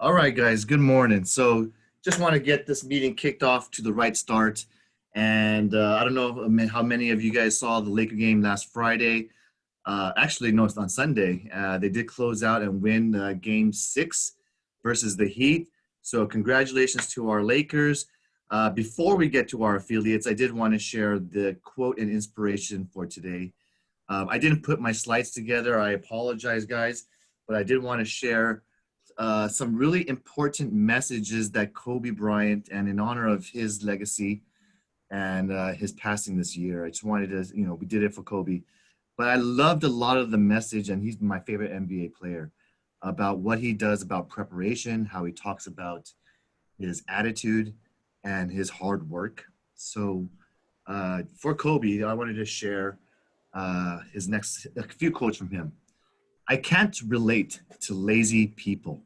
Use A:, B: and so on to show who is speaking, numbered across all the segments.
A: All right, guys, good morning. So just want to get this meeting kicked off to the right start. And I don't know how many of you guys saw the Laker game last Friday. Actually, no, it's on Sunday. They did close out and win game 6 versus the Heat. So congratulations to our Lakers. Before we get to our affiliates, I did want to share the quote and inspiration for today. I didn't put my slides together. I apologize, guys, but I did want to share some really important messages that Kobe Bryant, and in honor of his legacy and his passing this year, I just wanted to, we did it for Kobe. But I loved a lot of the message, and he's my favorite NBA player, about what he does about preparation, how he talks about his attitude and his hard work. So for Kobe, I wanted to share a few quotes from him. I can't relate to lazy people.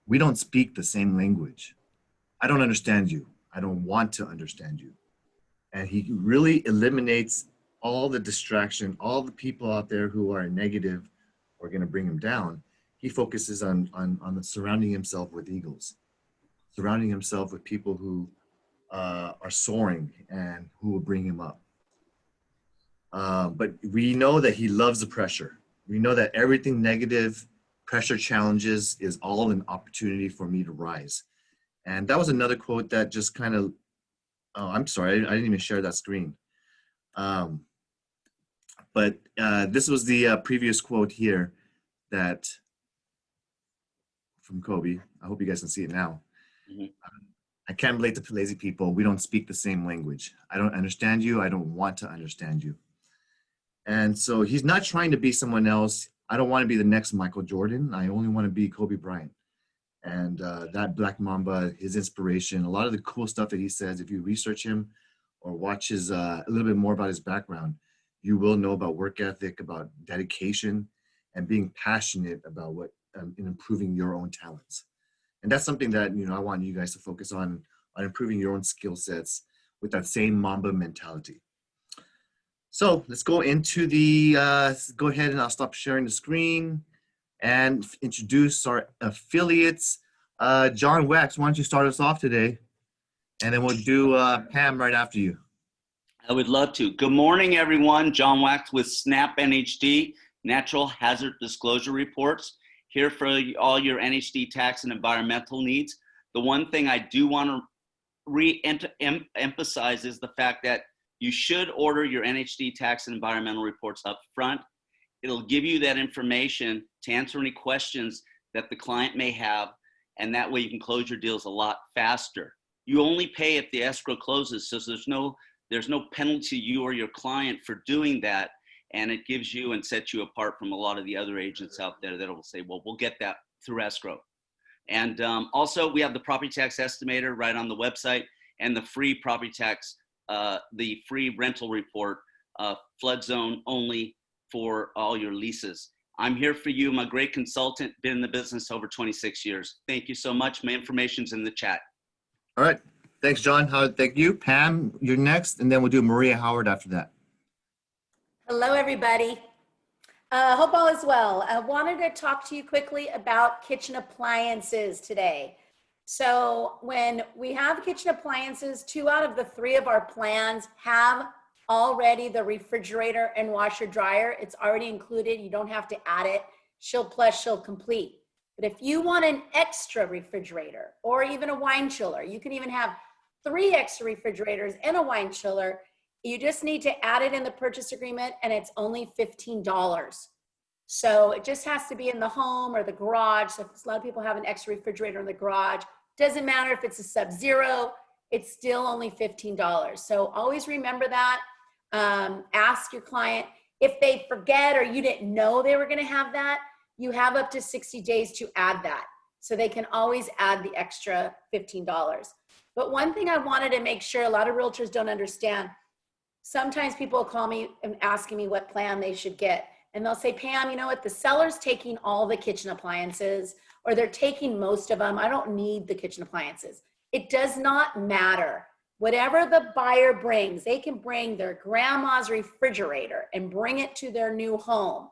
A: We don't speak the same language. I don't understand you. I don't want to understand you. And he really eliminates all the distraction, all the people out there who are negative or going to bring him down. He focuses on surrounding himself with eagles, surrounding himself with people who are soaring and who will bring him up. But we know that he loves the pressure. We know that everything negative, pressure challenges is all an opportunity for me to rise. And that was another quote that just kind of, oh, I'm sorry, I didn't even share that screen. But this was the previous quote here that from Kobe. I hope you guys can see it now. Mm-hmm. I can't relate to lazy people. We don't speak the same language. I don't understand you. I don't want to understand you. And so he's not trying to be someone else. I don't want to be the next Michael Jordan. I only want to be Kobe Bryant. And that Black Mamba, his inspiration, a lot of the cool stuff that he says, if you research him or watch his a little bit more about his background, you will know about work ethic, about dedication, and being passionate about what in improving your own talents. And that's something that I want you guys to focus on improving your own skill sets with that same Mamba mentality. So let's go into go ahead and I'll stop sharing the screen and introduce our affiliates. John Wax, why don't you start us off today? And then we'll do Pam right after you.
B: I would love to. Good morning, everyone. John Wax with SNAP NHD, Natural Hazard Disclosure Reports, here for all your NHD tax and environmental needs. The one thing I do want to re-emphasize is the fact that you should order your NHD tax and environmental reports up front. It'll give you that information to answer any questions that the client may have, and that way you can close your deals a lot faster. You only pay if the escrow closes, so there's no penalty to you or your client for doing that, and it gives you and sets you apart from a lot of the other agents out there that will say, well, we'll get that through escrow. And also, we have the property tax estimator right on the website, and the free property tax, the free rental report, flood zone only for all your leases. I'm here for you. I'm a great consultant, been in the business over 26 years. Thank you so much. My information's in the chat.
A: All right. Thanks, John. Thank you. Pam, you're next, and then we'll do Maria Howard after that.
C: Hello, everybody. Hope all is well. I wanted to talk to you quickly about kitchen appliances today. So when we have kitchen appliances, 2 out of the 3 of our plans have already the refrigerator and washer dryer. It's already included. You don't have to add it. Shield Plus, Shield Complete. But if you want an extra refrigerator or even a wine chiller, you can even have 3 extra refrigerators and a wine chiller. You just need to add it in the purchase agreement, and it's only $15. So it just has to be in the home or the garage. So a lot of people have an extra refrigerator in the garage. Doesn't matter if it's a Sub-Zero, it's still only $15. So always remember that. Ask your client. If they forget or you didn't know they were going to have that, you have up to 60 days to add that. So they can always add the extra $15. But one thing I wanted to make sure, a lot of realtors don't understand, sometimes people call me and asking me what plan they should get. And they'll say, Pam, you know what, the seller's taking all the kitchen appliances, or they're taking most of them. I don't need the kitchen appliances. It does not matter. Whatever the buyer brings, they can bring their grandma's refrigerator and bring it to their new home.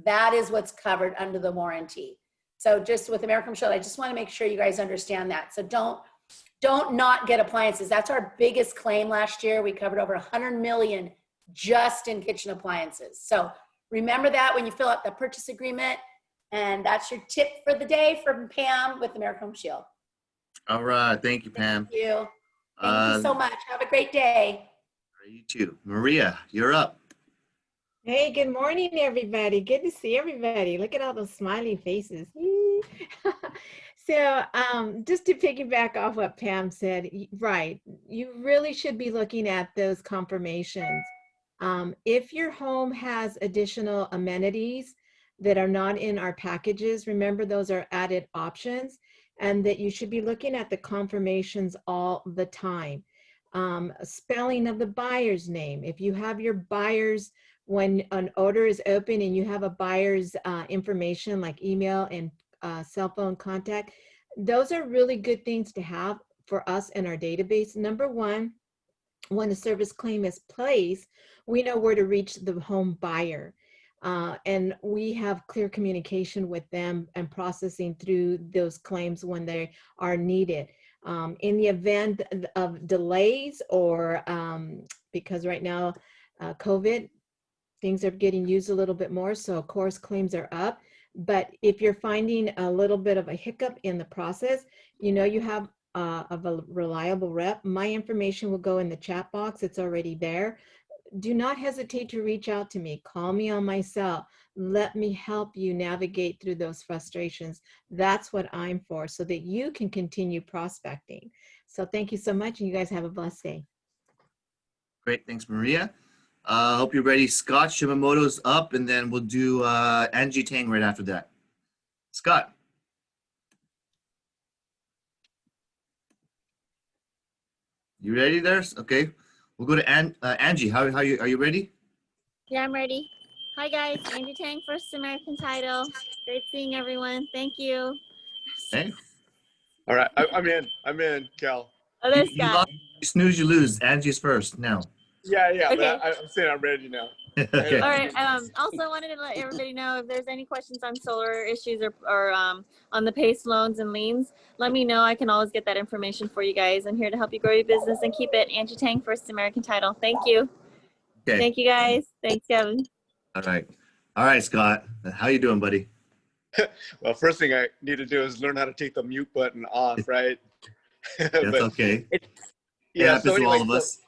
C: That is what's covered under the warranty. So just with American Shield, I just want to make sure you guys understand that. So don't not get appliances. That's our biggest claim last year. We covered over 100 million just in kitchen appliances. So remember that when you fill out the purchase agreement. And that's your tip for the day from Pam with American Shield.
A: All right. Thank you, Pam.
C: Thank you. Thank you so much. Have a great day.
A: You too. Maria, you're up.
D: Hey, good morning, everybody. Good to see everybody. Look at all those smiley faces. So just to piggyback off what Pam said, right, you really should be looking at those confirmations. If your home has additional amenities that are not in our packages, remember those are added options, and that you should be looking at the confirmations all the time. Spelling of the buyer's name. If you have your buyer's, when an order is open and you have a buyer's information like email and cell phone contact, those are really good things to have for us in our database. Number one, when a service claim is placed, we know where to reach the home buyer. And we have clear communication with them and processing through those claims when they are needed. In the event of delays or because right now, COVID, things are getting used a little bit more, so of course claims are up. But if you're finding a little bit of a hiccup in the process, you know you have of a reliable rep. My information will go in the chat box. It's already there. Do not hesitate to reach out to me. Call me on my cell. Let me help you navigate through those frustrations. That's what I'm for, so that you can continue prospecting. So thank you so much, and you guys have a blessed day.
A: Great. Thanks, Maria. Hope you're ready. Scott Shimamoto's up, and then we'll do Angie Tang right after that. Scott. You ready there? Okay. We'll go to Angie. Are you ready?
E: Yeah, I'm ready. Hi guys, Angie Tang, First American Title. Great seeing everyone. Thank you.
A: Hey.
F: All right, I'm in, Cal.
E: Oh, there's
A: You
E: Scott.
A: you snooze, you lose. Angie's first now.
F: Yeah,
E: Okay.
F: but I'm saying I'm ready now.
A: Okay.
E: All right. Also wanted to let everybody know if there's any questions on solar issues or on the PACE loans and liens, let me know. I can always get that information for you guys. I'm here to help you grow your business and keep it. Angie Tang, First American Title. Thank you.
A: Okay.
E: Thank you guys. Thanks, Kevin.
A: All right, Scott. How you doing, buddy?
F: Well, first thing I need to do is learn how to take the mute button off, right?
A: That's
F: But
A: okay. It
F: yeah,
A: happens
F: so
A: to
F: anyway,
A: all of us.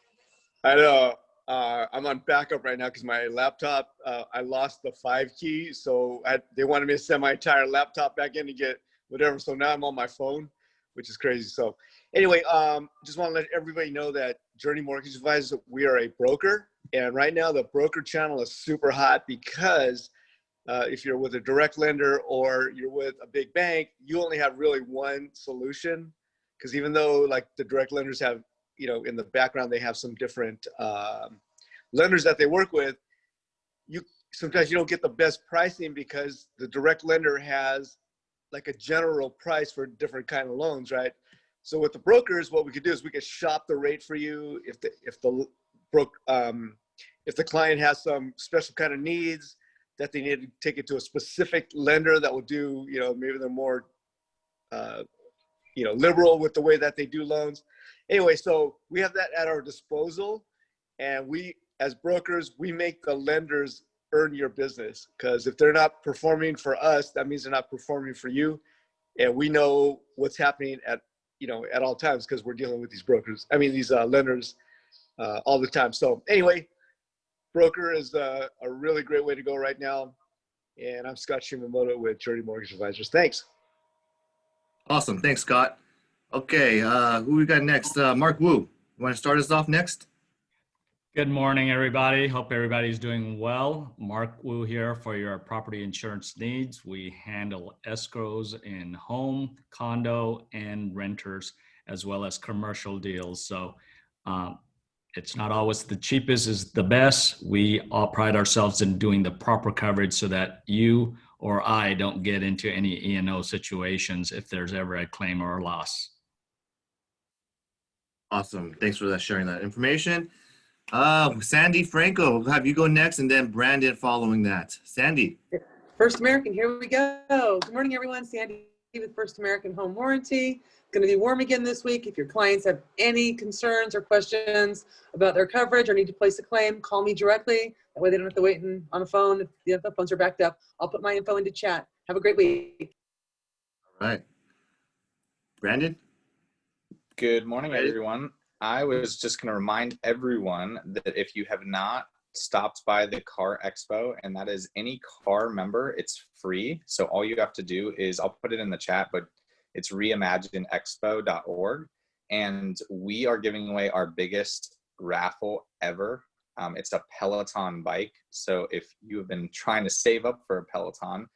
F: I know I'm on backup right now because my laptop, I lost the 5 key. So they wanted me to send my entire laptop back in to get whatever. So now I'm on my phone, which is crazy. So anyway, just want to let everybody know that Journey Mortgage Advisors, we are a broker. And right now the broker channel is super hot because if you're with a direct lender or you're with a big bank, you only have really one solution. Because even though like the direct lenders have, in the background, they have some different lenders that they work with, sometimes you don't get the best pricing because the direct lender has like a general price for different kind of loans, right? So with the brokers, what we could do is we could shop the rate for you if the client has some special kind of needs that they need to take it to a specific lender that will do, maybe they're more, liberal with the way that they do loans. Anyway, so we have that at our disposal, and we, as brokers, we make the lenders earn your business, because if they're not performing for us, that means they're not performing for you. And we know what's happening at all times because we're dealing with these lenders all the time. So anyway, broker is a really great way to go right now. And I'm Scott Shimamoto with Journey Mortgage Advisors. Thanks.
A: Awesome. Thanks, Scott. Okay. Who we got next? Mark Wu. You want to start us off next?
G: Good morning, everybody. Hope everybody's doing well. Mark Wu here for your property insurance needs. We handle escrows in home, condo, and renters, as well as commercial deals. So it's not always the cheapest is the best. We all pride ourselves in doing the proper coverage so that you or I don't get into any E&O situations if there's ever a claim or a loss.
A: Awesome. Thanks for sharing that information. Sandy Franco, we'll have you go next, and then Brandon following that. Sandy.
H: First American, here we go. Good morning, everyone. Sandy with First American Home Warranty. It's going to be warm again this week. If your clients have any concerns or questions about their coverage or need to place a claim, call me directly. That way they don't have to wait on the phone if the phones are backed up. I'll put my info into chat. Have a great week.
A: All right. Brandon?
I: Good morning,
A: Ready?
I: everyone. I was just going to remind everyone that if you have not stopped by the Car Expo, and that is any car member, it's free. So all you have to do is, I'll put it in the chat, but it's reimagineexpo.org. And we are giving away our biggest raffle ever. It's a Peloton bike. So if you have been trying to save up for a Peloton,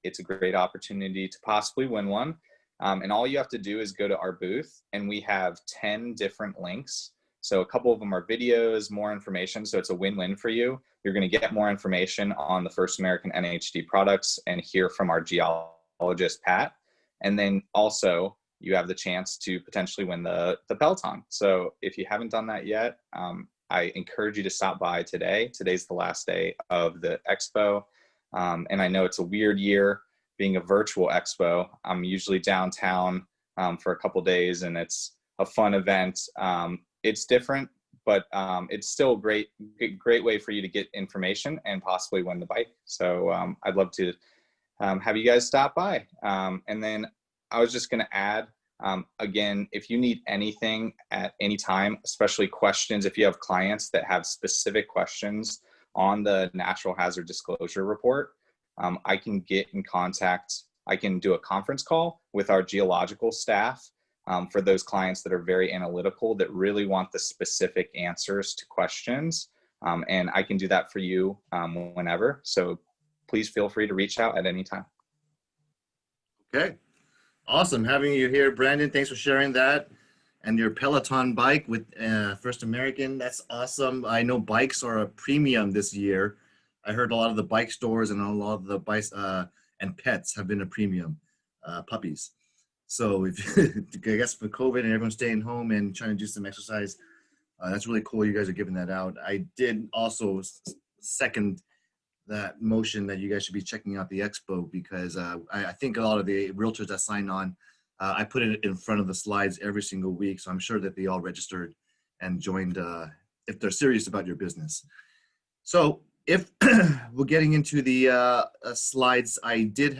I: it's a great opportunity to possibly win one. And all you have to do is go to our booth, and we have 10 different links. So a couple of them are videos, more information. So it's a win-win for you. You're going to get more information on the First American NHD products and hear from our geologist, Pat. And then also you have the chance to potentially win the Peloton. So if you haven't done that yet, I encourage you to stop by today. Today's the last day of the expo. And I know it's a weird year being a virtual expo. I'm usually downtown for a couple days, and it's a fun event. It's different, but it's still a great way for you to get information and possibly win the bike. So I'd love to have you guys stop by. And then I was just going to add, again, if you need anything at any time, especially questions, if you have clients that have specific questions on the natural hazard disclosure report, I can get in contact. I can do a conference call with our geological staff for those clients that are very analytical, that really want the specific answers to questions. And I can do that for you whenever. So please feel free to reach out at any time.
A: Okay. Awesome having you here, Brandon. Thanks for sharing that. And your Peloton bike with First American. That's awesome. I know bikes are a premium this year. I heard a lot of the bike stores and a lot of the bikes and pets have been a premium, puppies. So if I guess for COVID and everyone's staying home and trying to do some exercise, that's really cool. You guys are giving that out. I did also second that motion that you guys should be checking out the expo, because I think a lot of the realtors that sign on, I put it in front of the slides every single week. So I'm sure that they all registered and joined if they're serious about your business. So if we're getting into the slides, I did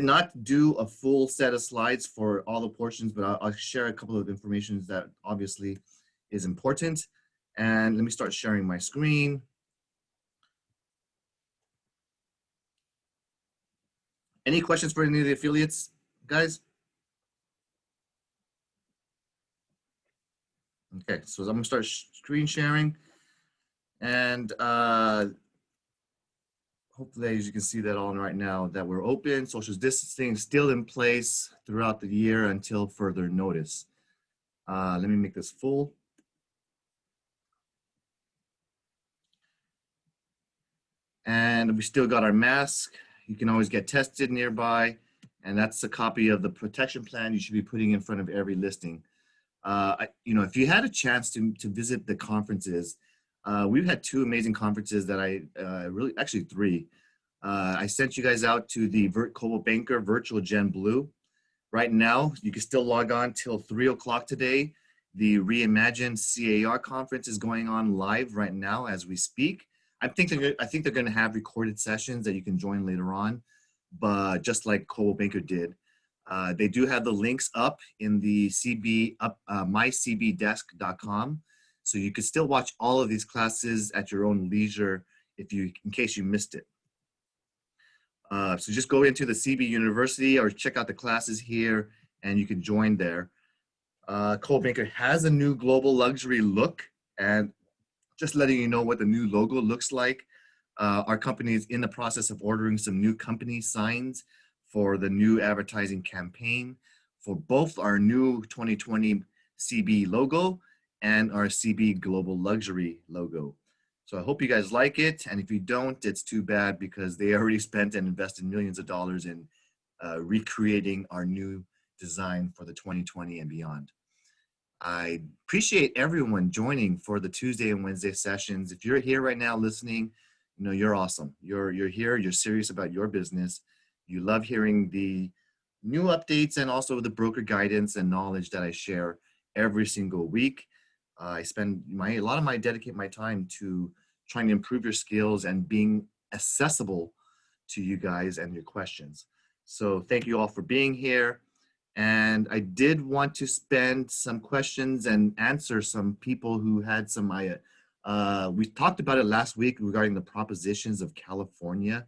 A: not do a full set of slides for all the portions, but I'll share a couple of information that obviously is important. And let me start sharing my screen. Any questions for any of the affiliates, guys? Okay, so I'm gonna start screen sharing. And hopefully, as you can see that on right now, that we're open. Social distancing is still in place throughout the year until further notice. Let me make this full. And we still got our mask. You can always get tested nearby. And that's a copy of the protection plan you should be putting in front of every listing. If you had a chance to visit the conferences, we've had two amazing conferences that actually three. I sent you guys out to the Coldwell Banker Virtual Gen Blue. Right now, you can still log on till 3 o'clock today. The Reimagine CAR conference is going on live right now as we speak. I think they're going to have recorded sessions that you can join later on, but just like Coldwell Banker did. They do have the links up in the mycbdesk.com. So you can still watch all of these classes at your own leisure in case you missed it. So just go into the CB University or check out the classes here and you can join there. Coldwell Banker has a new global luxury look, and just letting you know what the new logo looks like. Our company is in the process of ordering some new company signs for the new advertising campaign for both our new 2020 CB logo and our CB Global Luxury logo. So I hope you guys like it. And if you don't, it's too bad, because they already spent and invested millions of dollars in recreating our new design for the 2020 and beyond. I appreciate everyone joining for the Tuesday and Wednesday sessions. If you're here right now listening, you're awesome. You're here, you're serious about your business. You love hearing the new updates and also the broker guidance and knowledge that I share every single week. I spend dedicate my time to trying to improve your skills and being accessible to you guys and your questions. So thank you all for being here. And I did want to spend some questions and answer some people who had some, we talked about it last week regarding the propositions of California.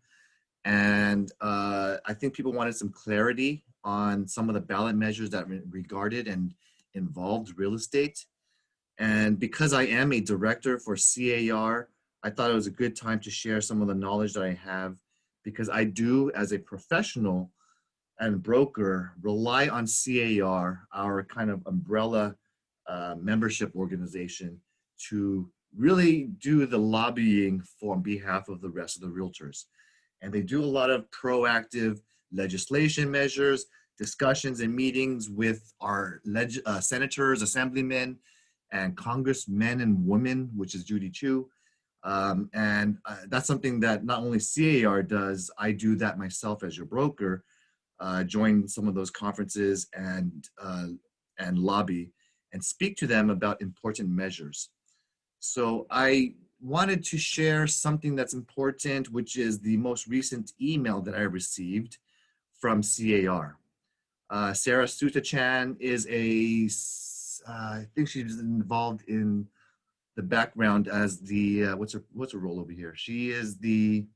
A: And I think people wanted some clarity on some of the ballot measures that regarded and involved real estate. And because I am a director for CAR, I thought it was a good time to share some of the knowledge that I have, because I do, as a professional and broker, rely on CAR, our kind of umbrella membership organization, to really do the lobbying on behalf of the rest of the realtors. And they do a lot of proactive legislation measures, discussions and meetings with our senators, assemblymen, and congressmen and women, which is Judy Chu. And that's something that not only CAR does, I do that myself as your broker, join some of those conferences and lobby and speak to them about important measures. So I wanted to share something that's important, which is the most recent email that I received from CAR. Sarah Sutachan is I think she's involved in the background as the, what's her role over here? She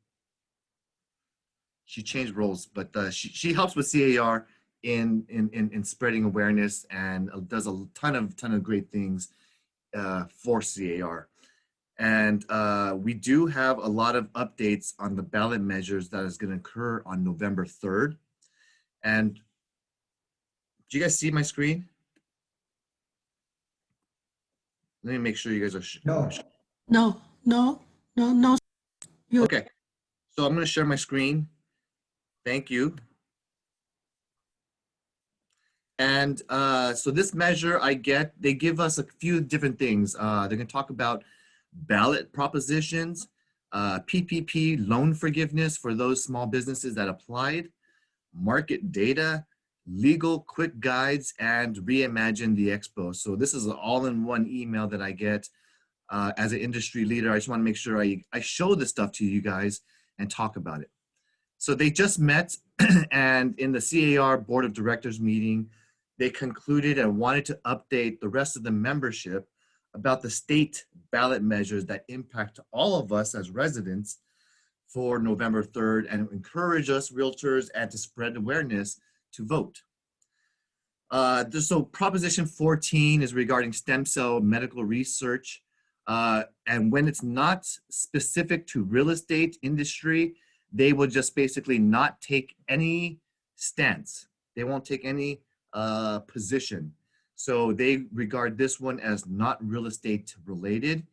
A: changed roles, but she helps with CAR in spreading awareness and does a ton of great things for CAR. And we do have a lot of updates on the ballot measures that is going to occur on November 3rd. And do you guys see my screen? Let me make sure you guys are.
J: No.
A: Okay, so I'm going to share my screen. Thank you. And so this measure they give us a few different things. They're going to talk about ballot propositions, PPP loan forgiveness for those small businesses that applied, market data, legal quick guides, and reimagine the expo. So this is an all-in-one email that I get as an industry leader. I just want to make sure I show this stuff to you guys and talk about it. So they just met, and in the CAR Board of Directors meeting, they concluded and wanted to update the rest of the membership about the state ballot measures that impact all of us as residents for November 3rd, and encourage us realtors and to spread awareness to vote. So Proposition 14 is regarding stem cell medical research. And when it's not specific to real estate industry, they will just basically not take any stance. They won't take any position. So they regard this one as not real estate related,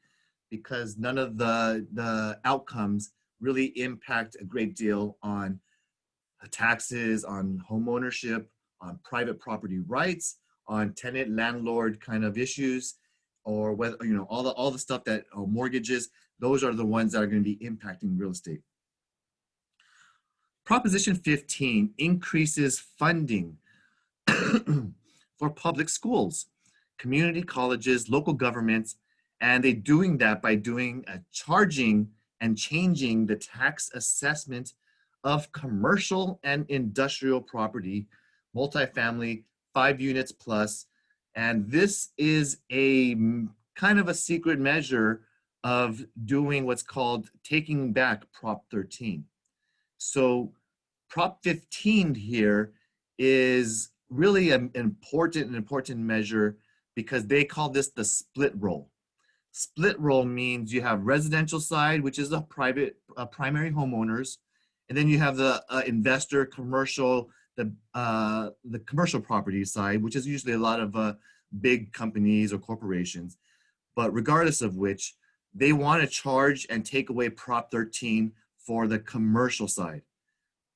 A: because none of the outcomes really impact a great deal on taxes, on home ownership, on private property rights, on tenant landlord kind of issues, or whether, all the stuff that mortgages, those are the ones that are going to be impacting real estate. Proposition 15 increases funding for public schools, community colleges, local governments, and they're doing that by doing charging and changing the tax assessment of commercial and industrial property, multifamily, 5 units plus. And this is a kind of a secret measure of doing what's called taking back Prop 13. So Prop 15 here is really an important measure, because they call this the split roll. Split roll means you have residential side, which is a primary homeowners, and then you have the investor commercial, the commercial property side, which is usually a lot of big companies or corporations. But regardless of which, they want to charge and take away Prop 13 for the commercial side.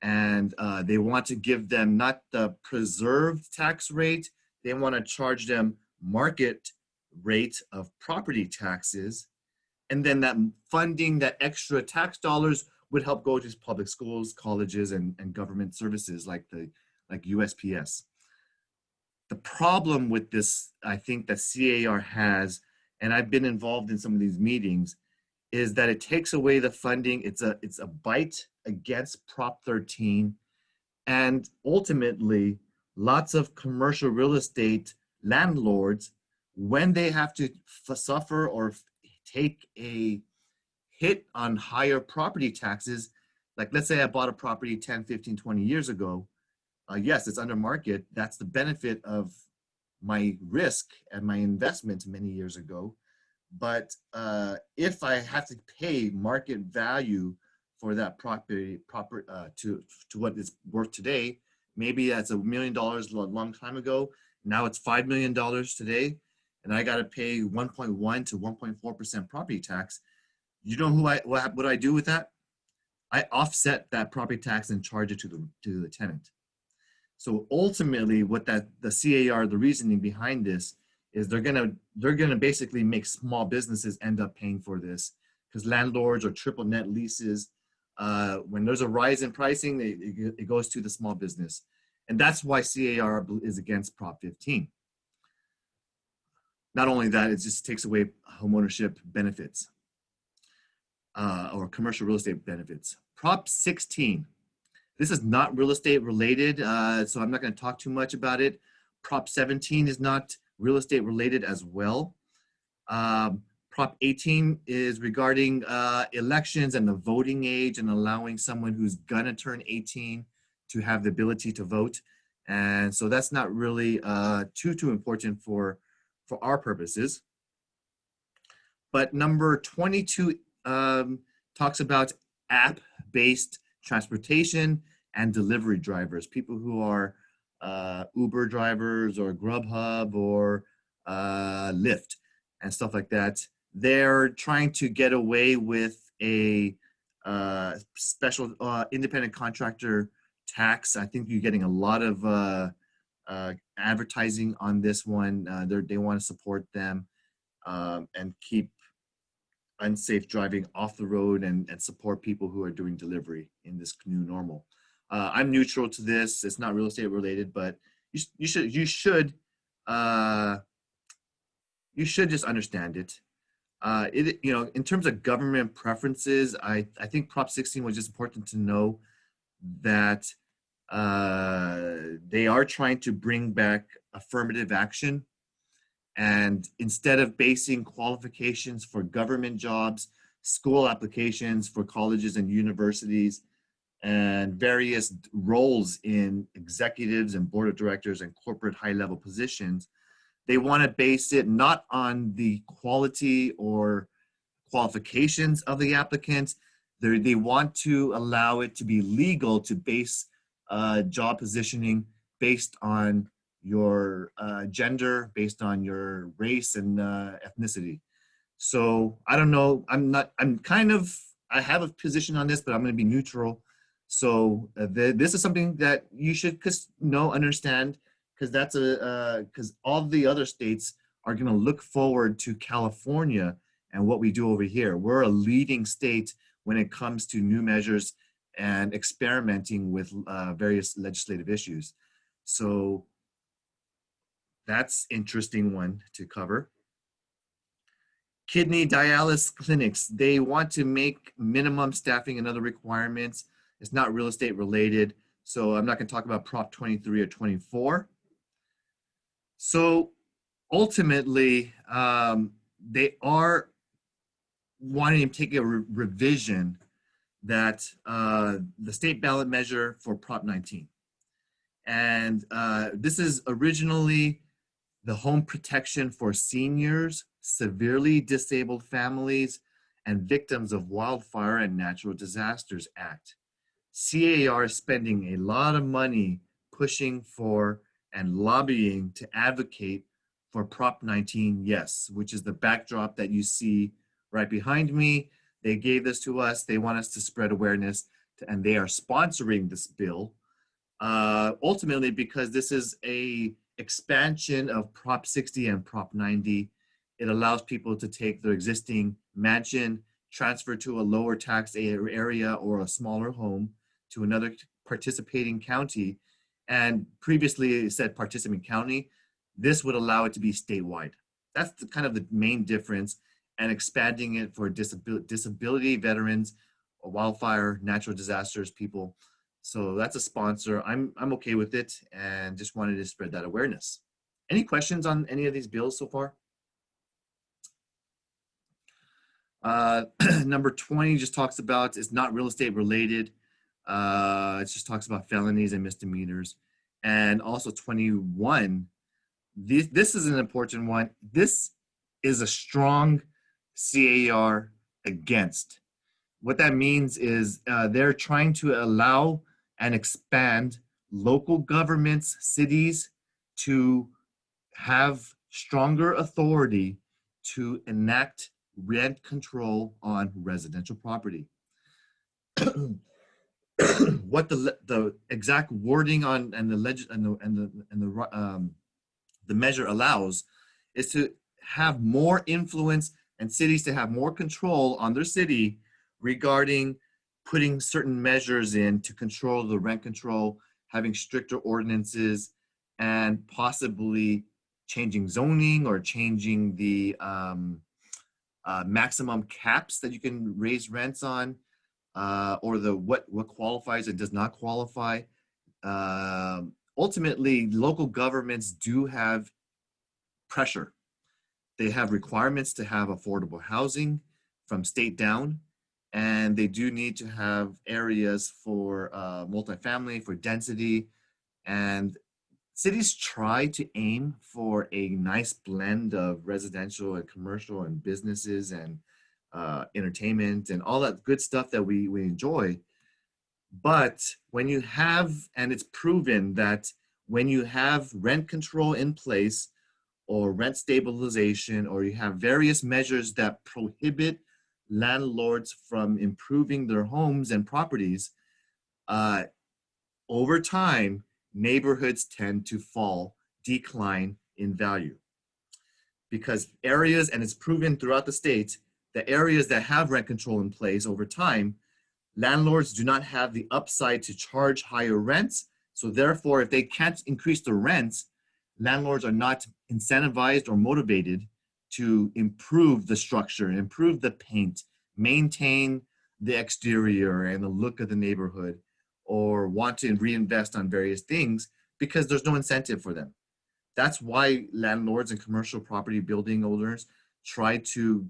A: And they want to give them not the preserved tax rate, they want to charge them market rate of property taxes, And then that funding, that extra tax dollars would help go to public schools, colleges, and government services like USPS. The problem with this, I think that CAR has, and I've been involved in some of these meetings, is that it takes away the funding. It's a bite against Prop 13. And ultimately, lots of commercial real estate landlords, when they have to suffer or take a hit on higher property taxes, like let's say I bought a property 10, 15, 20 years ago, yes, it's under market. That's the benefit of my risk and my investment many years ago. But if I have to pay market value for that property to what it's worth today, maybe that's $1 million a long time ago. Now it's $5 million today, and I got to pay 1.1 to 1.4% property tax. You know what I do with that? I offset that property tax and charge it to the tenant. So ultimately, what the CAR, the reasoning behind this is they're gonna basically make small businesses end up paying for this, because landlords or triple net leases, when there's a rise in pricing, it goes to the small business, and that's why CAR is against Prop 15. Not only that, it just takes away homeownership benefits or commercial real estate benefits. Prop 16. This is not real estate related, so I'm not going to talk too much about it. Prop 17 is not real estate related as well. Prop 18 is regarding elections and the voting age and allowing someone who's gonna turn 18 to have the ability to vote. And so that's not really too important for our purposes. But number 22 talks about app-based transportation and delivery drivers, people who are Uber drivers or Grubhub or Lyft and stuff like that. They're trying to get away with a special independent contractor tax. I think you're getting a lot of advertising on this one. They want to support them and keep unsafe driving off the road and support people who are doing delivery in this new normal. I'm neutral to this. It's not real estate related, but you should just understand it. In terms of government preferences, I think Prop 16 was just important to know that they are trying to bring back affirmative action. And instead of basing qualifications for government jobs, school applications for colleges and universities, and various roles in executives and board of directors and corporate high-level positions, they want to base it not on the quality or qualifications of the applicants. They want to allow it to be legal to base job positioning based on your gender, based on your race and ethnicity. So I don't know. I have a position on this, but I'm going to be neutral. So this is something that you should understand, because because all the other states are going to look forward to California and what we do over here. We're a leading state when it comes to new measures and experimenting with various legislative issues. So that's interesting one to cover. Kidney dialysis clinics, they want to make minimum staffing and other requirements. It's not real estate related, so I'm not going to talk about Prop 23 or 24. So ultimately, they are wanting to take a revision that the state ballot measure for Prop 19. And this is originally the home protection for seniors, severely disabled families, and victims of wildfire and natural disasters act. CAR is spending a lot of money pushing for and lobbying to advocate for Prop 19, yes, which is the backdrop that you see right behind me. They gave this to us. They want us to spread awareness, and they are sponsoring this bill. Ultimately, because this is a expansion of Prop 60 and Prop 90, it allows people to take their existing mansion, transfer to a lower tax area or a smaller home to another participating county, and previously it said participant county, this would allow it to be statewide. That's the kind of the main difference, and expanding it for disability veterans, wildfire, natural disasters people. So that's a sponsor. I'm okay with it, and just wanted to spread that awareness. Any questions on any of these bills so far? Number 20 just talks about, it's not real estate related. It just talks about felonies and misdemeanors. And also 21, this is an important one. This is a strong CAR against. What that means is they're trying to allow and expand local governments, cities, to have stronger authority to enact rent control on residential property. What the exact wording on and the measure allows is to have more influence and cities to have more control on their city regarding putting certain measures in to control the rent control, having stricter ordinances, and possibly changing zoning or changing the maximum caps that you can raise rents on, or the what qualifies and does not qualify. Ultimately, local governments do have pressure. They have requirements to have affordable housing from state down, and they do need to have areas for multifamily, for density, and cities try to aim for a nice blend of residential and commercial and businesses and entertainment and all that good stuff that we enjoy. But when you have, and it's proven that when you have rent control in place or rent stabilization, or you have various measures that prohibit landlords from improving their homes and properties, over time, neighborhoods tend to decline in value. Because areas, and it's proven throughout the state, the areas that have rent control in place over time, landlords do not have the upside to charge higher rents. So therefore, if they can't increase the rents, landlords are not incentivized or motivated to improve the structure, improve the paint, maintain the exterior and the look of the neighborhood, or want to reinvest on various things because there's no incentive for them. That's why landlords and commercial property building owners try to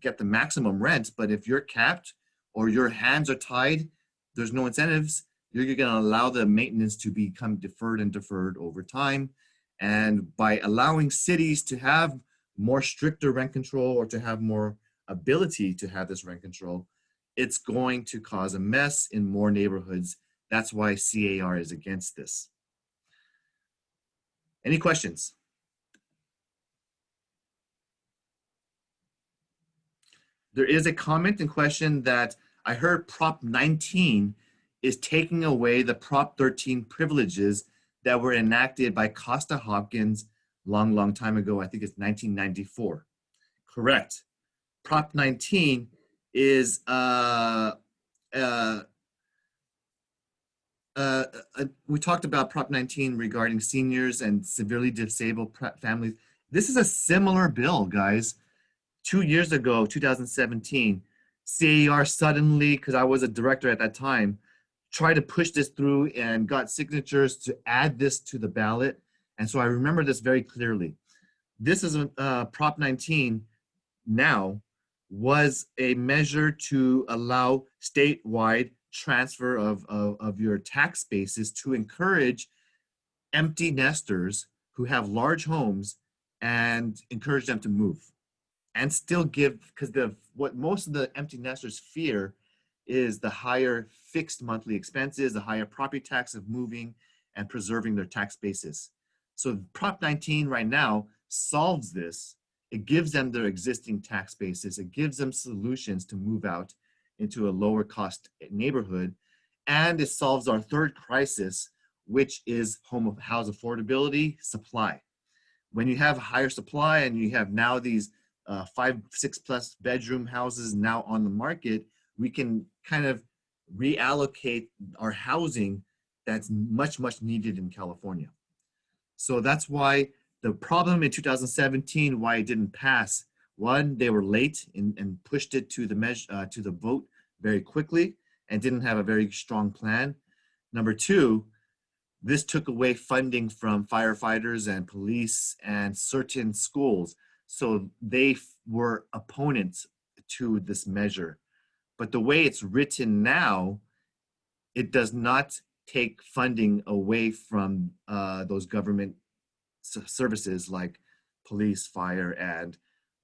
A: get the maximum rent, but if you're capped or your hands are tied, there's no incentives, you're going to allow the maintenance to become deferred over time. And by allowing cities to have more stricter rent control or to have more ability to have this rent control, it's going to cause a mess in more neighborhoods. That's why CAR is against this. Any questions? There is a comment and question that I heard Prop 19 is taking away the Prop 13 privileges that were enacted by Costa-Hawkins long time ago. I think it's 1994. Correct. Prop 19 is we talked about Prop 19 regarding seniors and severely disabled families. This is a similar bill, guys. 2 years ago, 2017, CAR suddenly, because I was a director at that time, tried to push this through and got signatures to add this to the ballot. And so I remember this very clearly. This is Prop 19 now was a measure to allow statewide transfer of your tax bases to encourage empty nesters who have large homes and encourage them to move and still give, because what most of the empty nesters fear is the higher fixed monthly expenses, the higher property tax of moving and preserving their tax basis. So Prop 19 right now solves this. It gives them their existing tax basis. It gives them solutions to move out into a lower cost neighborhood. And it solves our third crisis, which is house affordability, supply. When you have higher supply and you have now these 5, 6+ bedroom houses now on the market, we can kind of reallocate our housing that's much, much needed in California. So that's why the problem in 2017, why it didn't pass. One, they were late and pushed it to the vote very quickly and didn't have a very strong plan. Number two, this took away funding from firefighters and police and certain schools. So they were opponents to this measure. But the way it's written now, it does not take funding away from those government services like police, fire, and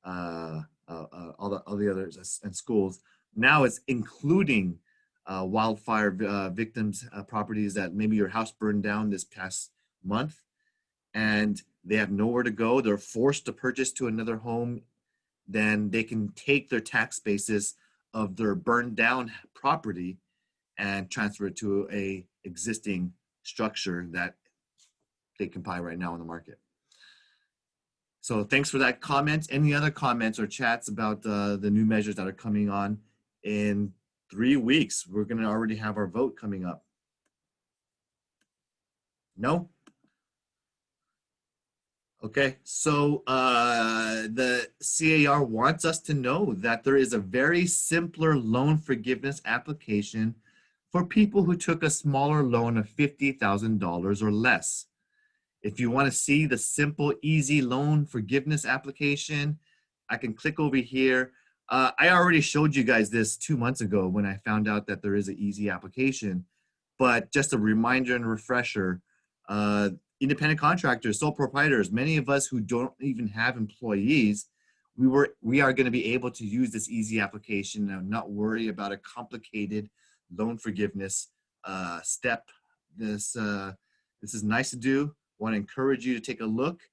A: all the others and schools. Now it's including wildfire victims' properties that maybe your house burned down this past month and they have nowhere to go. They're forced to purchase to another home. Then they can take their tax basis of their burned down property and transfer it to a existing structure that they can buy right now on the market. So thanks for that comment. Any other comments or chats about the new measures that are coming on in 3 weeks? We're going to already have our vote coming up. No? Okay, so the CAR wants us to know that there is a very simpler loan forgiveness application for people who took a smaller loan of $50,000 or less. If you want to see the simple, easy loan forgiveness application, I can click over here. I already showed you guys this 2 months ago when I found out that there is an easy application, but just a reminder and refresher, independent contractors, sole proprietors, many of us who don't even have employees, we are going to be able to use this easy application and not worry about a complicated loan forgiveness step. This is nice to do. Want to encourage you to take a look,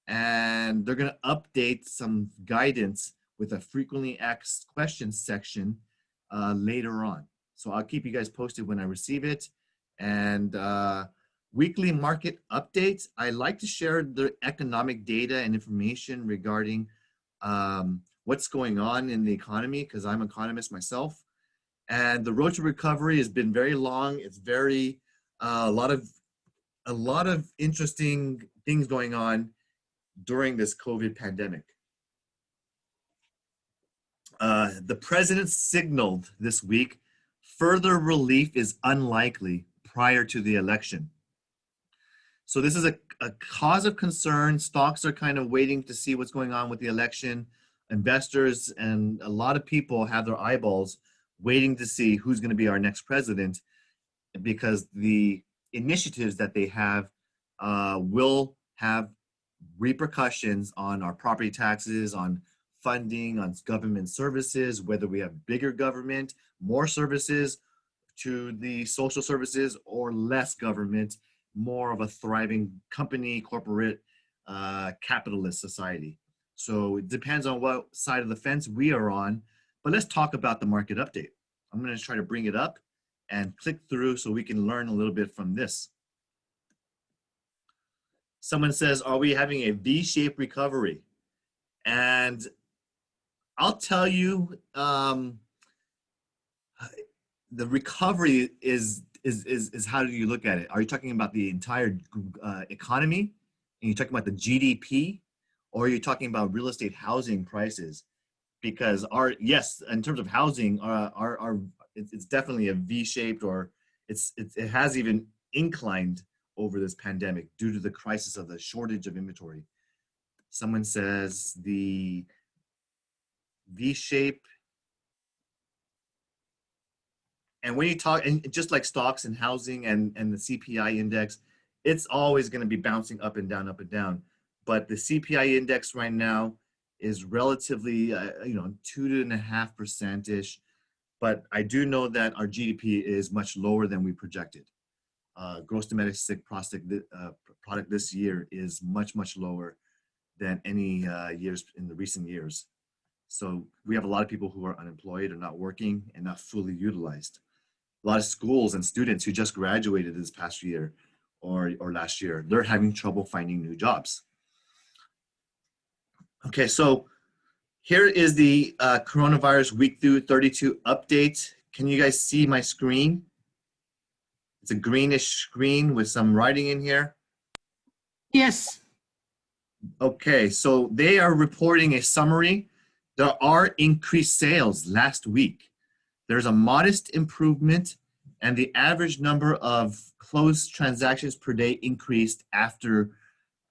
A: and they're going to update some guidance with a frequently asked questions section later on. So I'll keep you guys posted when I receive it. And weekly market updates. I like to share the economic data and information regarding what's going on in the economy, because I'm an economist myself. And the road to recovery has been very long. It's very a lot of interesting things going on during this COVID pandemic. The president signaled this week further relief is unlikely prior to the election. So this is a cause of concern. Stocks are kind of waiting to see what's going on with the election. Investors and a lot of people have their eyeballs waiting to see who's going to be our next president, because the initiatives that they have will have repercussions on our property taxes, on funding, on government services, whether we have bigger government, more services to the social services, or less government, more of a thriving company, corporate, capitalist society. So it depends on what side of the fence we are on. But let's talk about the market update. I'm going to try to bring it up and click through so we can learn a little bit from this. Someone says, are we having a V-shaped recovery? And I'll tell you, the recovery is how do you look at it? Are you talking about the entire economy? And you're talking about the GDP? Or are you talking about real estate housing prices? Because yes, in terms of housing, it's definitely a V-shaped, or it has even inclined over this pandemic due to the crisis of the shortage of inventory. Someone says the V-shape. And when you talk, and just like stocks and housing and the CPI index, it's always going to be bouncing up and down, up and down. But the CPI index right now is relatively, 2.5%-ish. But I do know that our GDP is much lower than we projected. Gross domestic product this year is much, much lower than any years in the recent years. So we have a lot of people who are unemployed or not working and not fully utilized. A lot of schools and students who just graduated this past year or last year, they're having trouble finding new jobs. Okay, so Here is the coronavirus week through 32 update. Can you guys see my screen? It's a greenish screen with some writing in here.
J: Yes.
A: Okay, so they are reporting a summary. There are increased sales last week. There's a modest improvement, and the average number of closed transactions per day increased after,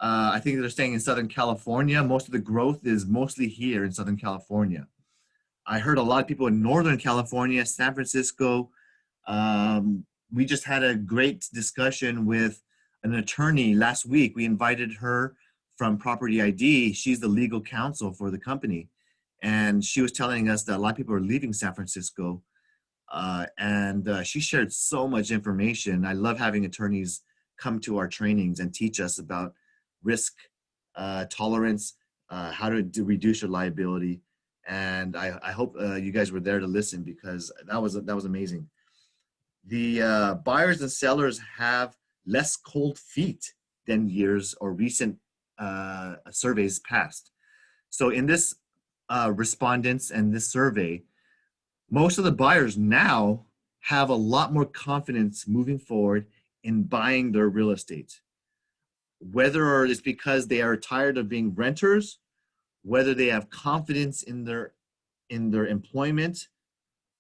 A: I think they're saying in Southern California. Most of the growth is mostly here in Southern California. I heard a lot of people in Northern California, San Francisco. We just had a great discussion with an attorney last week. We invited her from Property ID. She's the legal counsel for the company. And she was telling us that a lot of people are leaving San Francisco. She shared so much information. I love having attorneys come to our trainings and teach us about risk tolerance, how to reduce your liability. And I hope you guys were there to listen, because that was amazing. The buyers and sellers have less cold feet than years or recent surveys past. So in this respondents and this survey, most of the buyers now have a lot more confidence moving forward in buying their real estate. Whether it's because they are tired of being renters, whether they have confidence in their employment,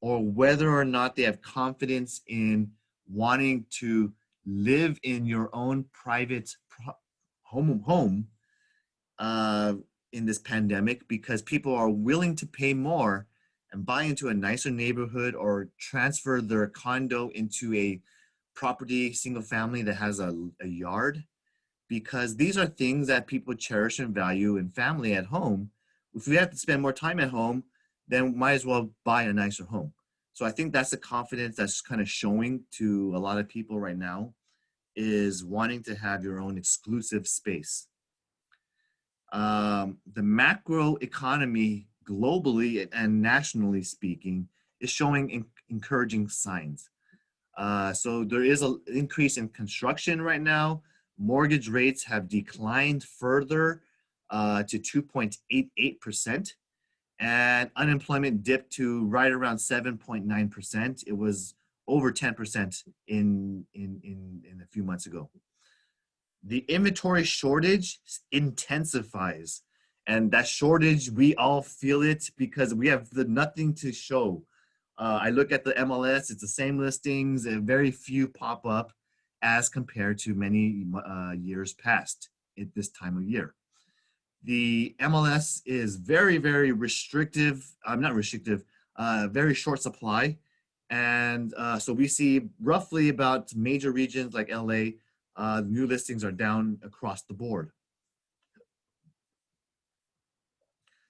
A: or whether or not they have confidence in wanting to live in your own private home in this pandemic, because people are willing to pay more and buy into a nicer neighborhood or transfer their condo into a property, single family that has a yard, because these are things that people cherish and value in family at home. If we have to spend more time at home, then might as well buy a nicer home. So I think that's the confidence that's kind of showing to a lot of people right now, is wanting to have your own exclusive space. The macro economy globally and nationally speaking is showing encouraging signs. So there is an increase in construction right now. Mortgage rates have declined further to 2.88%, and unemployment dipped to right around 7.9%. It was over 10% in a few months ago. The inventory shortage intensifies, and that shortage, we all feel it because we have nothing to show. I look at the MLS, it's the same listings, and very few pop up as compared to many years past at this time of year. The MLS is very, very restrictive, not restrictive, very short supply. And so we see roughly about major regions like LA, new listings are down across the board.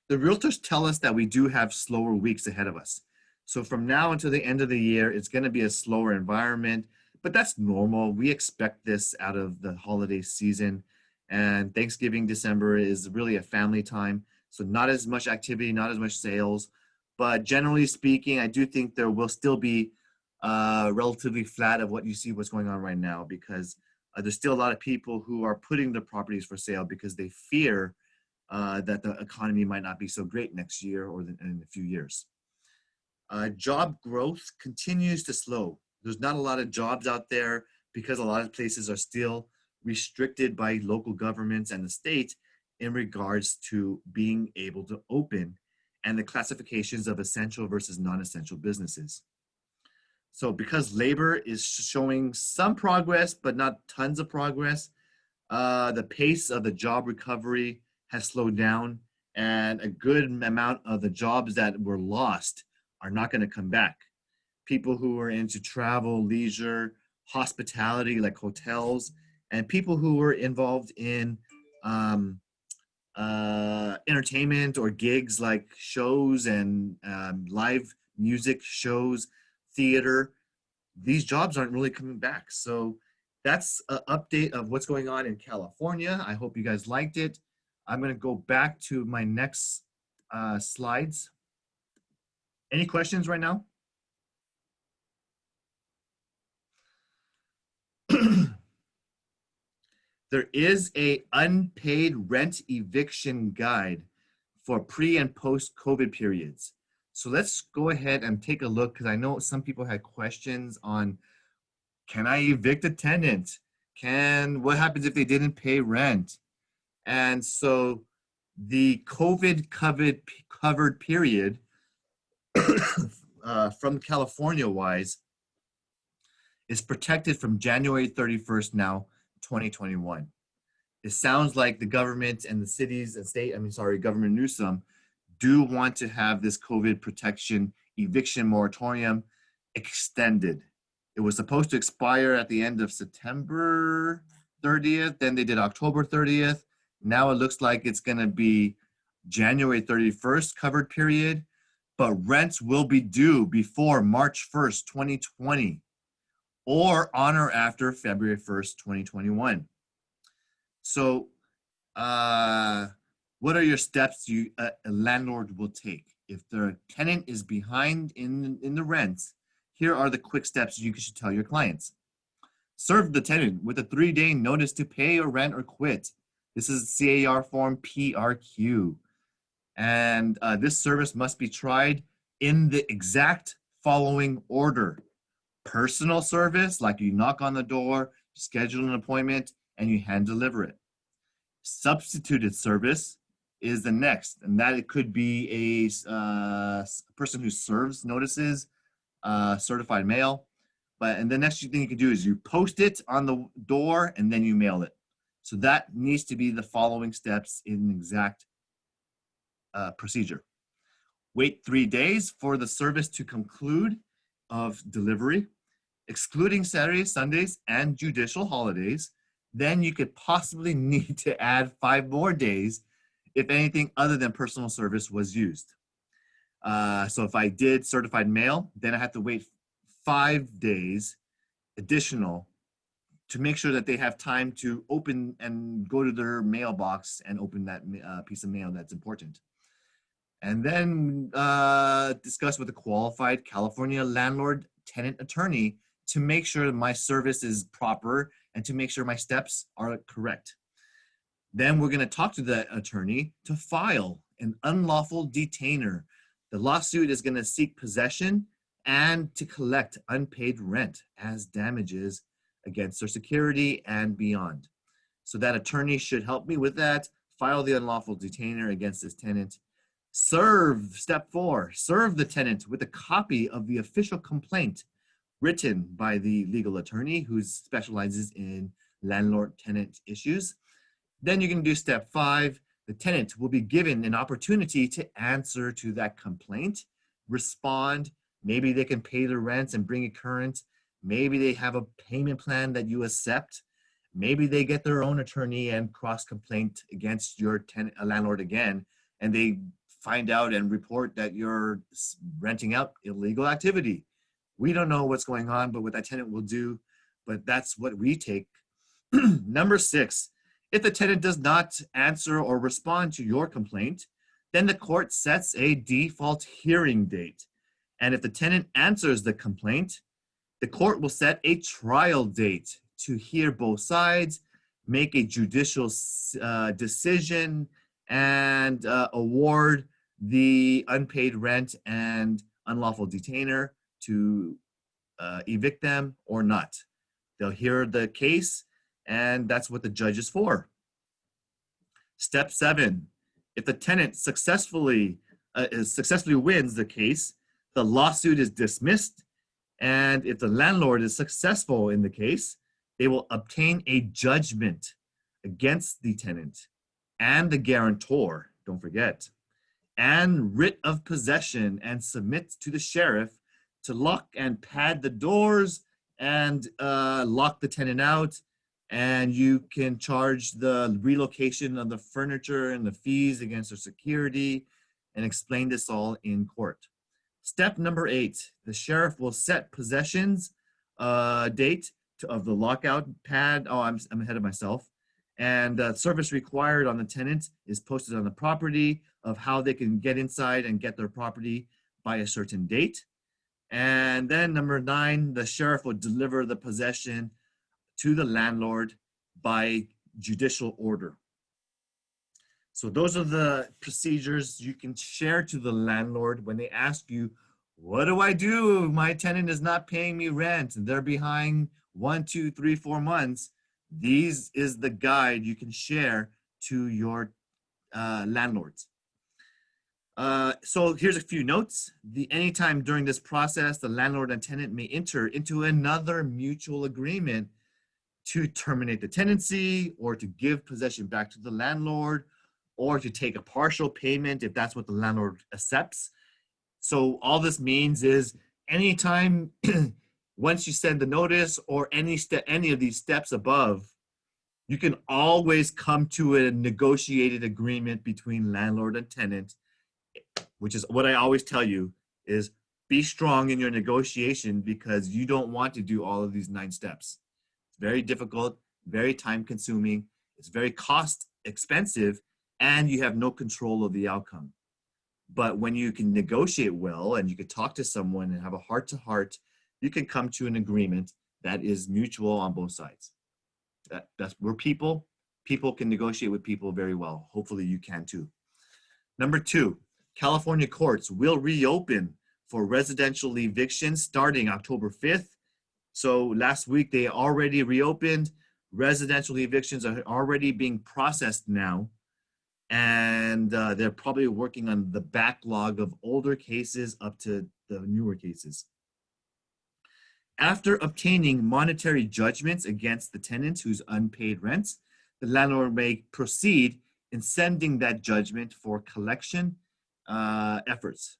A: The realtors tell us that we do have slower weeks ahead of us. So from now until the end of the year, it's going to be a slower environment, but that's normal. We expect this out of the holiday season, and Thanksgiving, December is really a family time. So not as much activity, not as much sales, but generally speaking, I do think there will still be relatively flat of what you see what's going on right now, because there's still a lot of people who are putting their properties for sale because they fear that the economy might not be so great next year or in a few years. Job growth continues to slow. There's not a lot of jobs out there because a lot of places are still restricted by local governments and the state in regards to being able to open and the classifications of essential versus non-essential businesses. So because labor is showing some progress, but not tons of progress, the pace of the job recovery has slowed down, and a good amount of the jobs that were lost are not going to come back. People who are into travel, leisure, hospitality, like hotels, and people who are involved in entertainment or gigs like shows and live music shows, theater, these jobs aren't really coming back. So that's an update of what's going on in California. I hope you guys liked it. I'm going to go back to my next slides. Any questions right now? There is a unpaid rent eviction guide for pre and post COVID periods. So let's go ahead and take a look, because I know some people had questions on, can I evict a tenant? What happens if they didn't pay rent? And so the COVID covered period from California wise is protected from January 31st now, 2021. It sounds like the government and the cities and state, Governor Newsom, do want to have this COVID protection eviction moratorium extended. It was supposed to expire at the end of September 30th, then they did October 30th. Now it looks like it's gonna be January 31st covered period, but rents will be due before March 1st, 2020, or on or after February 1st, 2021. So what are your steps a landlord will take? If the tenant is behind in the rents, here are the quick steps you should tell your clients. Serve the tenant with a 3-day notice to pay or rent or quit. This is CAR form PRQ. And this service must be tried in the exact following order. Personal service, like you knock on the door, schedule an appointment, and you hand deliver it. Substituted service is the next, and that it could be a person who serves notices, certified mail. And the next thing you can do is you post it on the door and then you mail it. So that needs to be the following steps in exact procedure. Wait 3 days for the service to conclude of delivery, excluding Saturdays, Sundays, and judicial holidays. Then you could possibly need to add 5 more days if anything other than personal service was used. So if I did certified mail, then I have to wait 5 days additional to make sure that they have time to open and go to their mailbox and open that piece of mail that's important. And then discuss with a qualified California landlord tenant attorney to make sure that my service is proper and to make sure my steps are correct. Then we're going to talk to the attorney to file an unlawful detainer. The lawsuit is going to seek possession and to collect unpaid rent as damages against their security and beyond. So that attorney should help me with that. File the unlawful detainer against this tenant. Step 4, serve the tenant with a copy of the official complaint written by the legal attorney who specializes in landlord-tenant issues. Then you can do step 5. The tenant will be given an opportunity to answer to that complaint, respond. Maybe they can pay their rents and bring it current. Maybe they have a payment plan that you accept. Maybe they get their own attorney and cross complaint against your landlord again, and they find out and report that you're renting out illegal activity. We don't know what's going on, but what that tenant will do, but that's what we take. Number 6, if the tenant does not answer or respond to your complaint, then the court sets a default hearing date. And if the tenant answers the complaint, the court will set a trial date to hear both sides, make a judicial decision, and award the unpaid rent and unlawful detainer to evict them or not. They'll hear the case, and that's what the judge is for. Step 7, if the tenant successfully wins the case, the lawsuit is dismissed, and if the landlord is successful in the case, they will obtain a judgment against the tenant and the guarantor, don't forget, and writ of possession, and submit to the sheriff to lock and pad the doors and lock the tenant out. And you can charge the relocation of the furniture and the fees against their security and explain this all in court. Step number 8, the sheriff will set possessions date of the lockout pad. Oh, I'm ahead of myself. And service required on the tenant is posted on the property of how they can get inside and get their property by a certain date. And then number 9, the sheriff will deliver the possession to the landlord by judicial order. So those are the procedures you can share to the landlord when they ask you, what do I do? My tenant is not paying me rent. They're behind 1, 2, 3, 4 months. These is the guide you can share to your landlords. So here's a few notes. Anytime during this process, the landlord and tenant may enter into another mutual agreement to terminate the tenancy or to give possession back to the landlord or to take a partial payment if that's what the landlord accepts. So all this means is anytime once you send the notice or any of these steps above, you can always come to a negotiated agreement between landlord and tenant, which is what I always tell you is be strong in your negotiation because you don't want to do all of these 9 steps. It's very difficult, very time consuming, it's very cost expensive, and you have no control of the outcome. But when you can negotiate well and you can talk to someone and have a heart to heart, you can come to an agreement that is mutual on both sides. We're people. People can negotiate with people very well. Hopefully you can too. Number 2, California courts will reopen for residential evictions starting October 5th. So last week they already reopened. Residential evictions are already being processed now. And they're probably working on the backlog of older cases up to the newer cases. After obtaining monetary judgments against the tenant who's unpaid rents, the landlord may proceed in sending that judgment for collection efforts.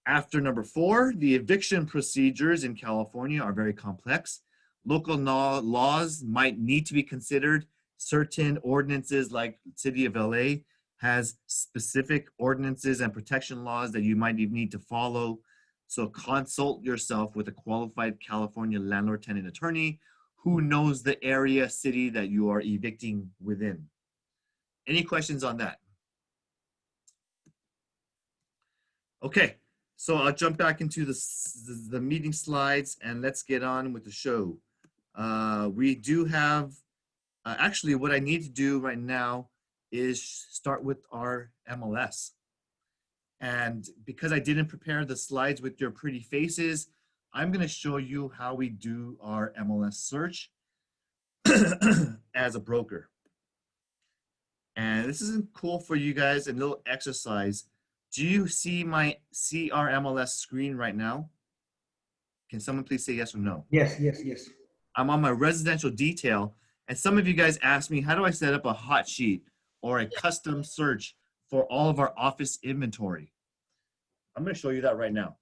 A: After number 4, the eviction procedures in California are very complex. Local laws might need to be considered. Certain ordinances like City of LA has specific ordinances and protection laws that you might need to follow. So consult yourself with a qualified California landlord tenant attorney who knows the area, city that you are evicting within. Any questions on that? Okay, so I'll jump back into the meeting slides and let's get on with the show. We do have, actually what I need to do right now is start with our MLS. And because I didn't prepare the slides with your pretty faces, I'm gonna show you how we do our MLS search as a broker. And this isn't cool for you guys, a little exercise. Do you see our MLS screen right now? Can someone please say yes or no?
J: Yes, yes, yes.
A: I'm on my residential detail, and some of you guys asked me, how do I set up a hot sheet or a custom search for all of our office inventory? I'm gonna show you that right now.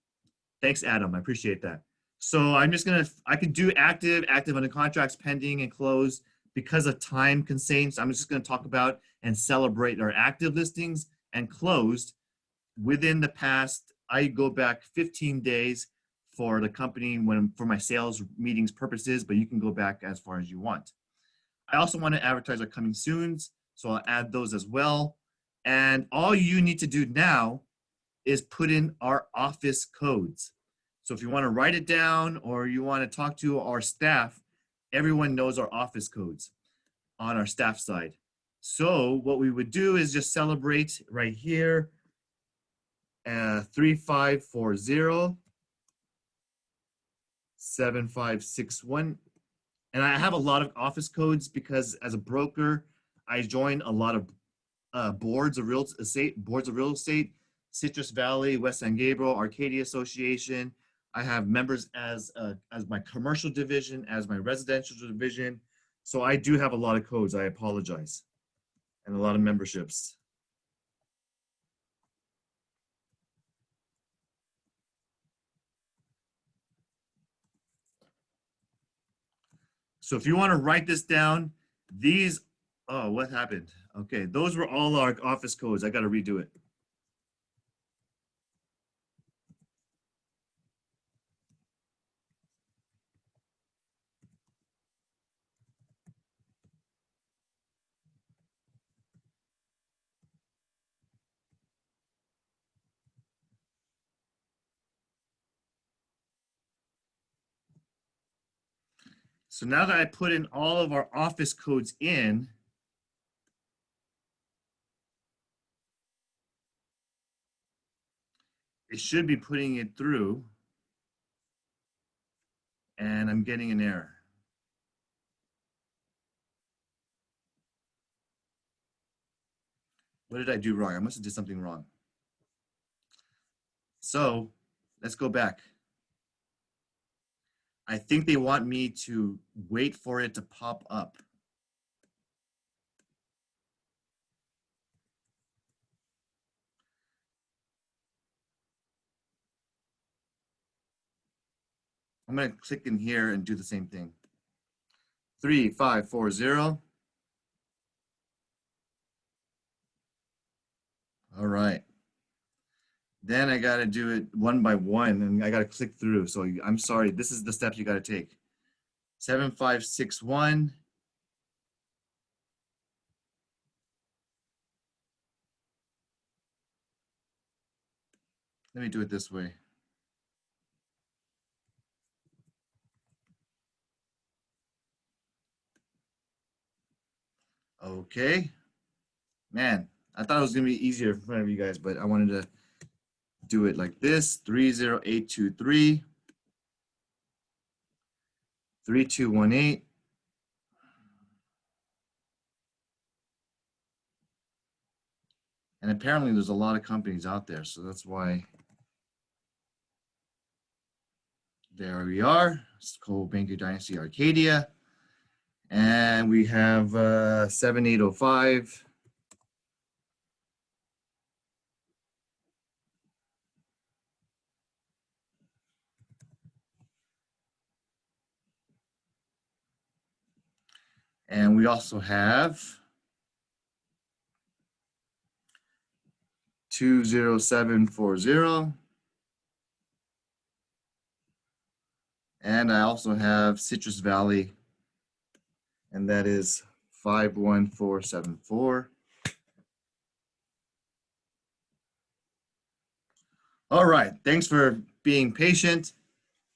A: Thanks, Adam, I appreciate that. So I'm just gonna, I could do active under contracts, pending, and closed. Because of time constraints, I'm just gonna talk about and celebrate our active listings and closed. Within the past, I go back 15 days for the company for my sales meetings purposes, but you can go back as far as you want. I also want to advertise our coming soons, so I'll add those as well. And all you need to do now is put in our office codes. So if you want to write it down or you want to talk to our staff, everyone knows our office codes on our staff side. So what we would do is just celebrate right here, 3540 7561. And I have a lot of office codes because as a broker, I join a lot of boards of real estate, Citrus Valley, West San Gabriel, Arcadia Association. I have members as my commercial division, as my residential division. So I do have a lot of codes, I apologize, and a lot of memberships. So if you want to write this down, these, oh, what happened? Okay, those were all our office codes. I got to redo it. So now that I put in all of our office codes in, it should be putting it through, and I'm getting an error. What did I do wrong? I must have did something wrong. So let's go back. I think they want me to wait for it to pop up. I'm going to click in here and do the same thing. 3540. All right. Then I got to do it one by one, and I got to click through. So I'm sorry. This is the steps you got to take. 7561. Let me do it this way. Okay. Man, I thought it was going to be easier in front of you guys, but I wanted to do it like this. 30823. 3218. And apparently there's a lot of companies out there, so that's why. There we are. It's called Banker Dynasty Arcadia. And we have 7805. And we also have 20740. And I also have Citrus Valley, and that is 51474. All right, thanks for being patient.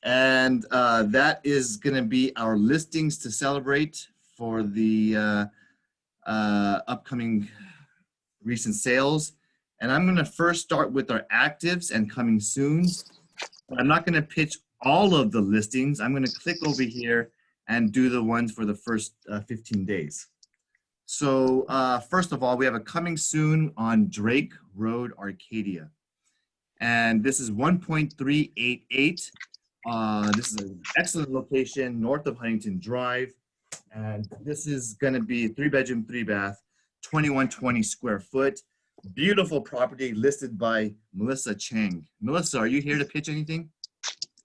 A: And that is going to be our listings to celebrate for the upcoming recent sales. And I'm going to first start with our actives and coming soon. I'm not going to pitch all of the listings. I'm going to click over here and do the ones for the first 15 days. So first of all, we have a coming soon on Drake Road, Arcadia. And this is 1.388. This is an excellent location north of Huntington Drive. And this is going to be a 3-bedroom, 3-bath, 2120 square foot. Beautiful property listed by Melissa Chang. Melissa, are you here to pitch anything?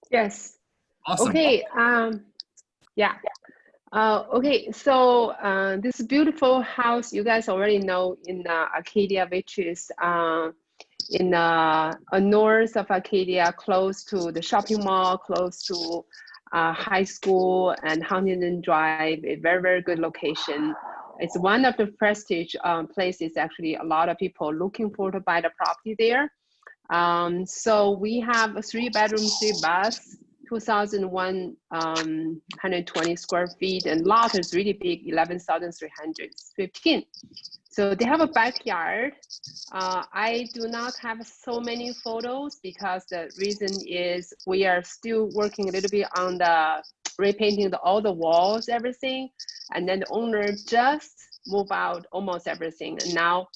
K: Yes.
A: Awesome.
K: Okay. Yeah. Okay. So this beautiful house, you guys already know in Arcadia, which is in north of Arcadia, close to the shopping mall, close to high school and Huntington Drive. A very, very good location. It's one of the prestige places. Actually, a lot of people looking for to buy the property there. So we have a 3-bedroom, 3-bath, 2,120 square feet, and lot is really big, 11,315. So they have a backyard. I do not have so many photos because the reason is we are still working a little bit on the repainting all the walls, everything. And then the owner just moved out almost everything. And now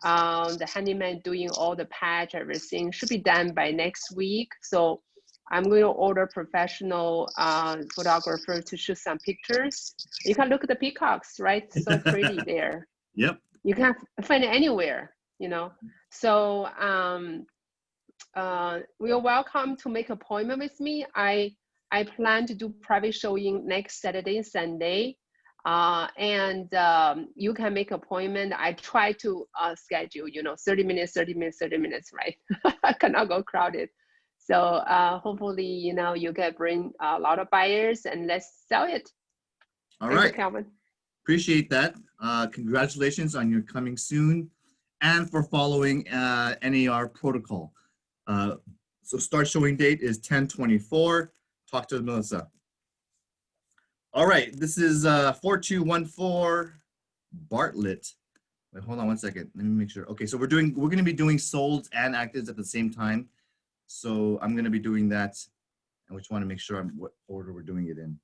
K: the handyman doing all the patch, everything should be done by next week. So I'm going to order professional photographer to shoot some pictures. You can look at the peacocks, right? So pretty there.
A: Yep.
K: You can't find it anywhere, you know. So you're welcome to make appointment with me. I plan to do private showing next Saturday and Sunday. And you can make appointment. I try to schedule, 30 minutes, 30 minutes, 30 minutes, right? I cannot go crowded. So hopefully, you can bring a lot of buyers and let's sell it.
A: All
K: Thank you,
A: right.
K: Calvin.
A: Appreciate that. Congratulations on your coming soon and for following NAR protocol. So start showing date is 10/24. Talk to Melissa. All right, this is 4214 Bartlett. Wait, hold on one second. Let me make sure. Okay, so we're going to be doing solds and actives at the same time. So I'm going to be doing that. I just want to make sure what order we're doing it in.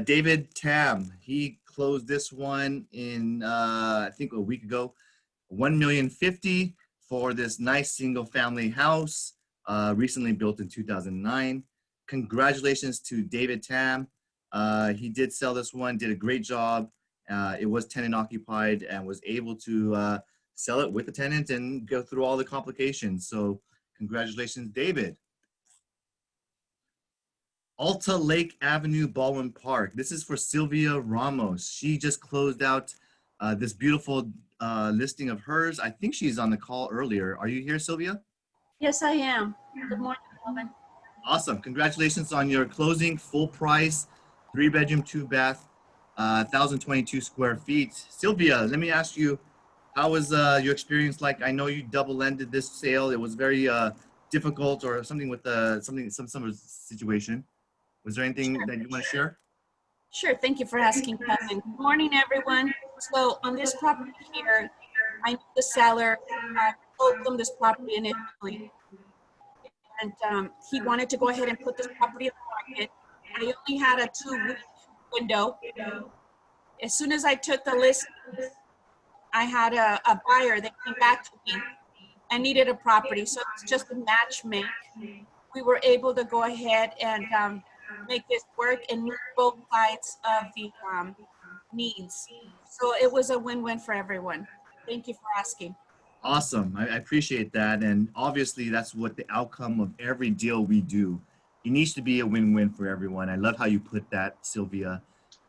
A: David Tam, he closed this one in, I think a week ago, $1,050,000 for this nice single family house, recently built in 2009. Congratulations to David Tam. He did sell this one, did a great job. It was tenant occupied and was able to sell it with the tenant and go through all the complications. So congratulations, David. Alta Lake Avenue, Baldwin Park. This is for Sylvia Ramos. She just closed out this beautiful listing of hers. I think she's on the call earlier. Are you here, Sylvia?
L: Yes, I am. Good morning, Melvin.
A: Awesome. Congratulations on your closing, full price, 3-bedroom, 2-bath, 1,022 square feet. Sylvia, let me ask you, how was your experience like? I know you double-ended this sale. It was very difficult or something with some sort of situation. Was there anything that you want to share?
L: Sure, thank you for asking, Kevin. Good morning, everyone. So on this property here, I knew the seller. I told them this property initially. And he wanted to go ahead and put this property on the market. I only had a 2-week window. As soon as I took the list, I had a buyer that came back to me and needed a property. So it's just a match make. We were able to go ahead and make this work and meet both sides of the needs. So it was a win-win for everyone. Thank you for asking.
A: Awesome. I appreciate that. And obviously, that's what the outcome of every deal we do. It needs to be a win-win for everyone. I love how you put that, Sylvia.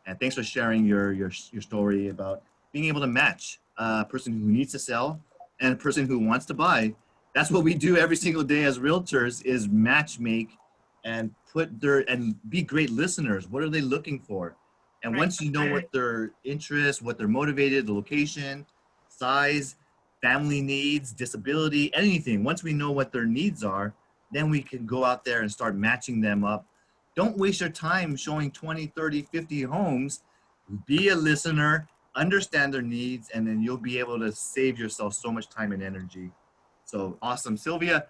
A: And thanks for sharing your story about being able to match a person who needs to sell and a person who wants to buy. That's what we do every single day as realtors, is match make and be great listeners. What are they looking for? And once you know what their interests, what they're motivated, the location, size, family needs, disability, anything, once we know what their needs are, then we can go out there and start matching them up. Don't waste your time showing 20, 30, 50 homes. Be a listener, understand their needs, and then you'll be able to save yourself so much time and energy. So awesome. Sylvia,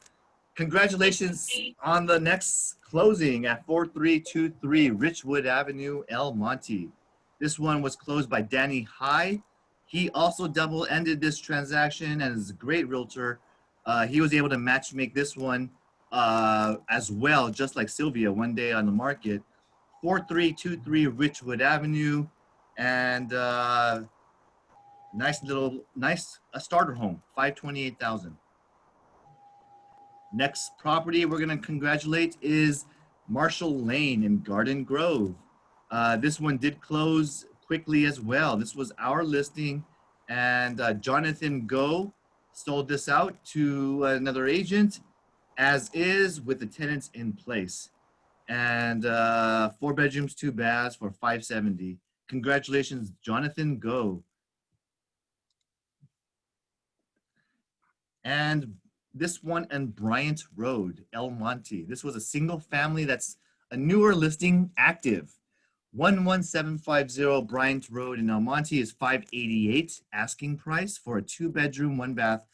A: congratulations on the next closing at 4323 Richwood Avenue, El Monte. This one was closed by Danny High. He also double-ended this transaction and is a great realtor. He was able to match make this one as well, just like Sylvia, one day on the market. 4323 Richwood Avenue, and nice starter home, 528,000. Next property we're gonna congratulate is Marshall Lane in Garden Grove. This one did close quickly as well. This was our listing, and Jonathan Go sold this out to another agent, as is, with the tenants in place. And 4 bedrooms, 2 baths for 570. Congratulations, Jonathan Go. And this one on Bryant Road, El Monte. This was a single family that's a newer listing, active. 11750 Bryant Road in El Monte is 588 asking price for a 2-bedroom, 1-bath,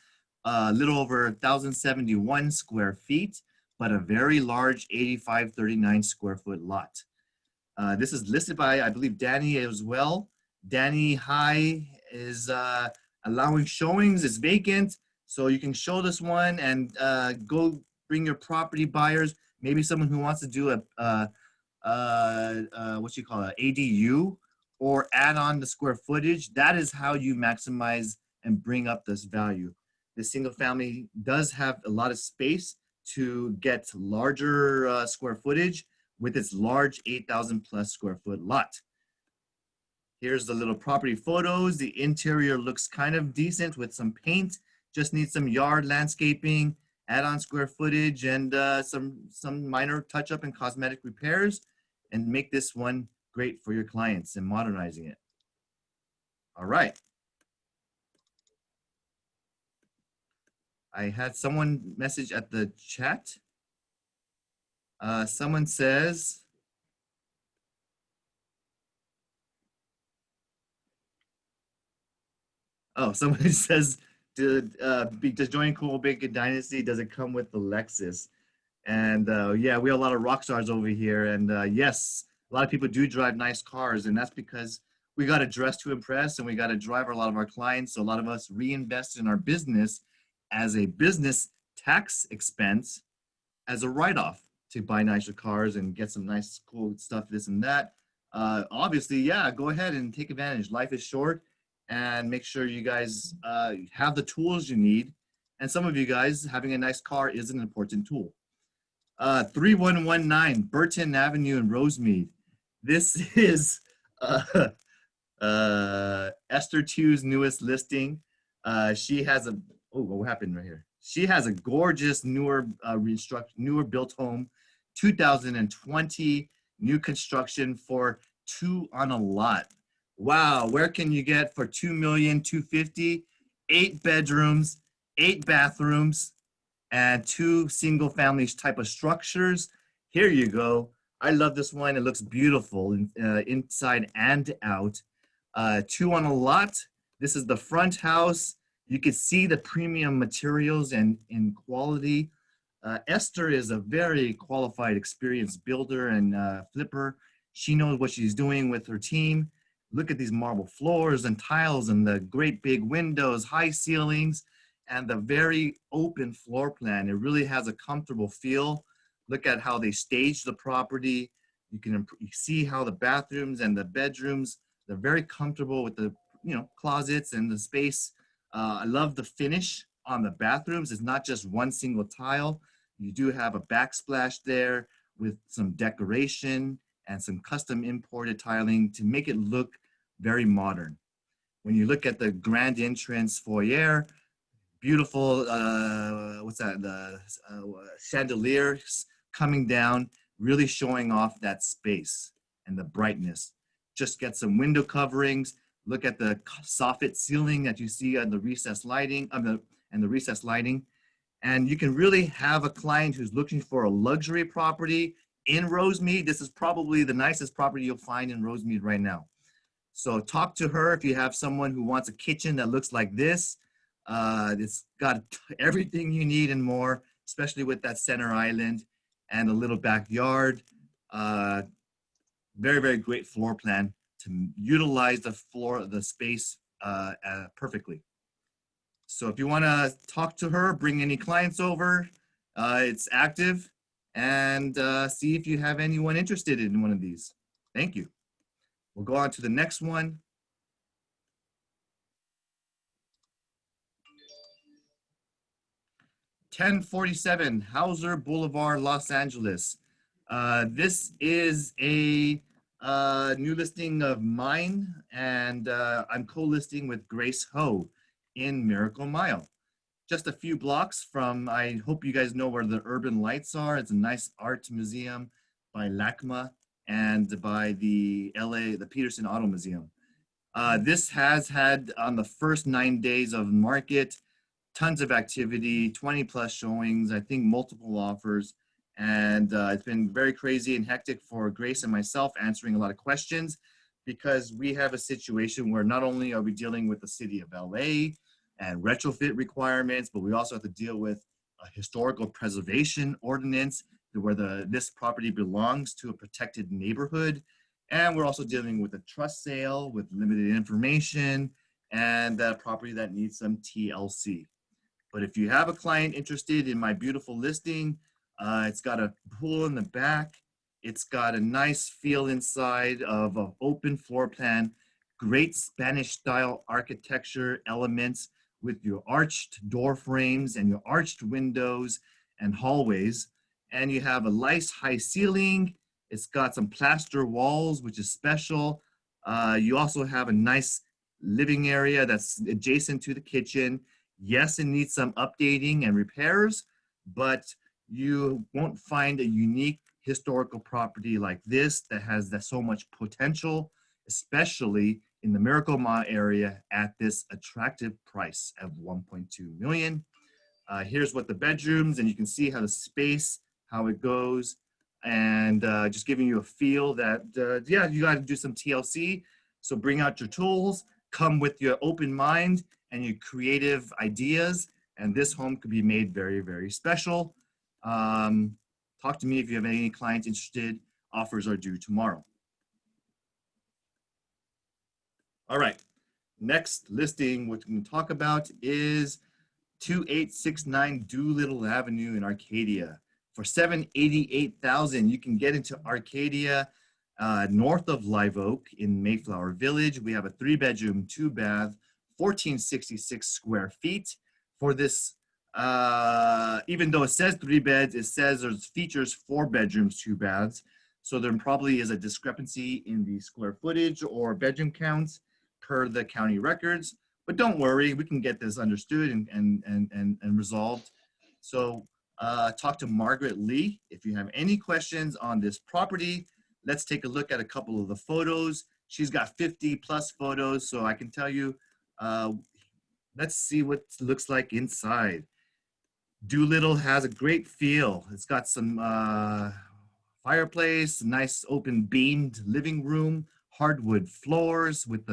A: a little over 1,071 square feet, but a very large 8539 square foot lot. This is listed by, I believe, Danny as well. Danny High is allowing showings. It's vacant, so you can show this one and go bring your property buyers, maybe someone who wants to do a ADU, or add on the square footage. That is how you maximize and bring up this value. This single family does have a lot of space to get larger square footage with its large 8,000 plus square foot lot. Here's the little property photos. The interior looks kind of decent with some paint, just needs some yard landscaping, add on square footage, and some minor touch up and cosmetic repairs, and make this one great for your clients and modernizing it. All right. I had someone message at the chat. Someone says, someone says, does joining Cool Bacon Dynasty, does it come with the Lexus? And yeah, we have a lot of rock stars over here. And yes, a lot of people do drive nice cars, and that's because we got to dress to impress and we got to drive a lot of our clients. So a lot of us reinvest in our business as a business tax expense, as a write-off to buy nicer cars and get some nice, cool stuff, this and that. Obviously, yeah, go ahead and take advantage. Life is short, and make sure you guys have the tools you need. And some of you guys, having a nice car is an important tool. 3119 Burton Avenue in Rosemead. This is Esther Chu's newest listing. She has a, oh, what happened right here? She has a gorgeous newer built home, 2020 new construction for 2 on a lot. Wow, where can you get for $2,250,000? 8 bedrooms, 8 bathrooms, and 2 single family type of structures. Here you go. I love this one. It looks beautiful inside and out. 2 on a lot. This is the front house. You can see the premium materials and in quality. Esther is a very qualified, experienced builder and flipper. She knows what she's doing with her team. Look at these marble floors and tiles and the great big windows, high ceilings, and the very open floor plan. It really has a comfortable feel. Look at how they staged the property. You can see how the bathrooms and the bedrooms, they're very comfortable with the closets and the space. I love the finish on the bathrooms. It's not just one single tile. You do have a backsplash there with some decoration and some custom imported tiling to make it look very modern. When you look at the grand entrance foyer, beautiful, what's that, the chandeliers coming down, really showing off that space and the brightness. Just get some window coverings. Look at the soffit ceiling that you see on the recessed lighting, and the recessed lighting. And you can really have a client who's looking for a luxury property in Rosemead. This is probably the nicest property you'll find in Rosemead right now. So talk to her if you have someone who wants a kitchen that looks like this. It's got everything you need and more, especially with that center island and a little backyard. Very, very great floor plan to utilize the space perfectly. So if you want to talk to her, bring any clients over, it's active, and see if you have anyone interested in one of these. Thank you. We'll go on to the next one. $1047 Hauser Boulevard, Los Angeles. This is a new listing of mine, and I'm co-listing with Grace Ho in Miracle Mile. Just a few blocks from, I hope you guys know where the Urban Lights are. It's a nice art museum by LACMA and by the Peterson Auto Museum. This has had, on the first 9 days of market, tons of activity, 20 plus showings, I think multiple offers. And it's been very crazy and hectic for Grace and myself answering a lot of questions, because we have a situation where not only are we dealing with the city of LA and retrofit requirements, but we also have to deal with a historical preservation ordinance where this property belongs to a protected neighborhood. And we're also dealing with a trust sale with limited information and a property that needs some TLC. But if you have a client interested in my beautiful listing, it's got a pool in the back. It's got a nice feel inside of an open floor plan, great Spanish style architecture elements with your arched door frames and your arched windows and hallways. And you have a nice high ceiling. It's got some plaster walls, which is special. You also have a nice living area that's adjacent to the kitchen. Yes, it needs some updating and repairs, but you won't find a unique historical property like this that has so much potential, especially in the Miracle Mile area at this attractive price of $1.2 million. Here's what the bedrooms, and you can see how the space, how it goes, and just giving you a feel that, yeah, you got to do some TLC. So bring out your tools, come with your open mind and your creative ideas, and this home could be made very, very special. Talk to me if you have any clients interested. Offers are due tomorrow. All right, next listing, what we can talk about is 2869 Doolittle Avenue in Arcadia. For $788,000, you can get into Arcadia north of Live Oak in Mayflower Village. We have a 3-bedroom, 2-bath, 1466 square feet. For this, even though it says 3 beds, it says there's features 4 bedrooms, 2 baths. So there probably is a discrepancy in the square footage or bedroom counts per the county records. But don't worry, we can get this understood and resolved. So talk to Margaret Lee. If you have any questions on this property, let's take a look at a couple of the photos. She's got 50+ photos, so I can tell you, let's see what it looks like inside. Doolittle has a great feel. It's got some fireplace, nice open beamed living room, hardwood floors with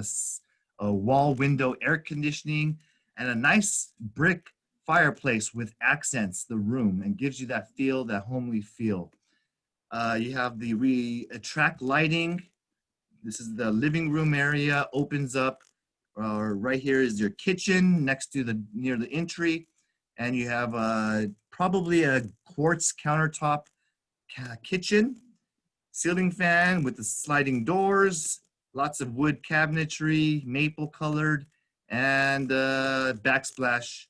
A: a wall window air conditioning, and a nice brick fireplace with accents the room and gives you that feel, that homely feel. You have the attract lighting. This is the living room area, opens up. Right here is your kitchen next to near the entry. And you have probably a quartz countertop kitchen, ceiling fan with the sliding doors, lots of wood cabinetry, maple colored, and backsplash.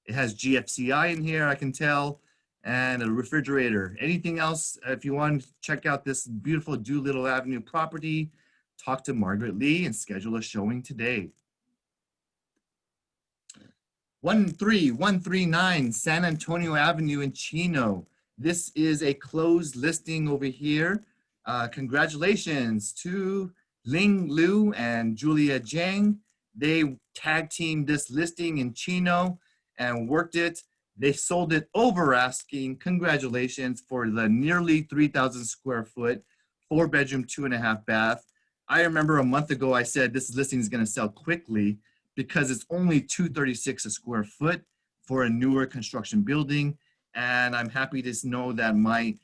A: It has GFCI in here, I can tell, and a refrigerator. Anything else, if you want to check out this beautiful Doolittle Avenue property, talk to Margaret Lee and schedule a showing today. 13139 San Antonio Avenue in Chino. This is a closed listing over here. Congratulations to Ling Liu and Julia Zhang. They tag teamed this listing in Chino and worked it. They sold it over asking. Congratulations for the nearly 3,000 square foot, 4-bedroom, 2.5 bath. I remember a month ago I said this listing is going to sell quickly because it's only $236 a square foot for a newer construction building. And I'm happy to know that my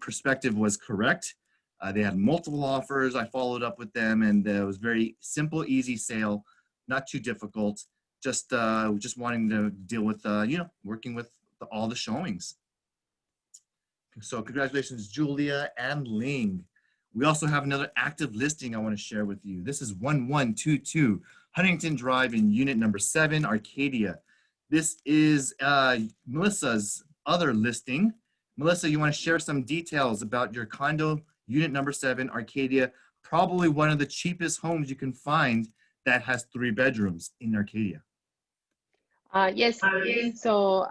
A: perspective was correct. They had multiple offers. I followed up with them, and it was very simple, easy sale, not too difficult. Just wanting to deal with, working with all the showings. So congratulations, Julia and Ling. We also have another active listing I want to share with you. This is 1122 Huntington Drive in unit number 7, Arcadia. This is Melissa's other listing. Melissa, you want to share some details about your condo, unit number 7, Arcadia, probably one of the cheapest homes you can find that has 3 bedrooms in Arcadia.
K: Yes, so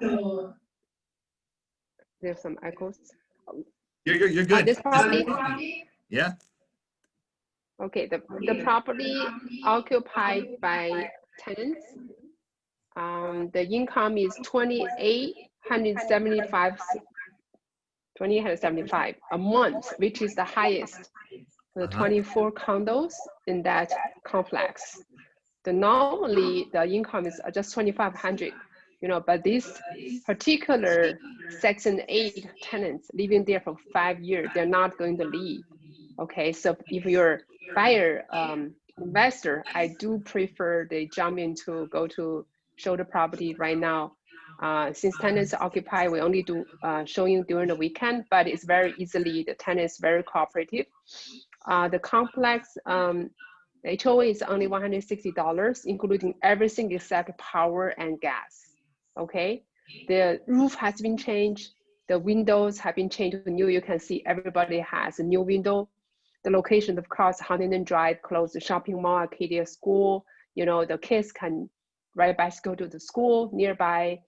K: there's some echoes.
A: You're good.
K: This property?
A: Yeah.
K: Okay, the property occupied by tenants. The income is $2,875 a month, which is the highest for the 24 condos in that complex. Normally the income is just $2,500, but this particular Section 8 tenants living there for 5 years, they're not going to leave. Okay, so if you're buyer investor, I do prefer they jump into go to show the property right now. Since tenants occupy, we only do showing during the weekend, but it's very easily, the tenant is very cooperative. The complex, the HOA is only $160, including everything except power and gas. Okay, the roof has been changed. The windows have been changed to new. You can see everybody has a new window. The location, of course, Huntington Drive, close to shopping mall, Arcadia School. The kids can ride bicycle to the school nearby.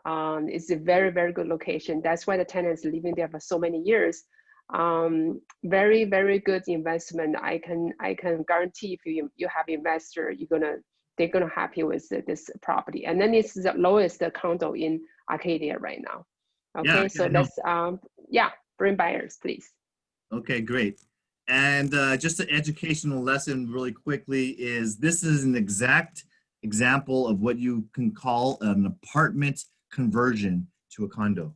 K: It's a very, very good location. That's why the tenants living there for so many years. Very, very good investment. I can guarantee if you have investor, they're gonna happy with this property. And then it's the lowest condo in Arcadia right now. Okay, yeah, so let's bring buyers, please.
A: Okay, great. And just an educational lesson really quickly is this is an exact example of what you can call an apartment conversion to a condo.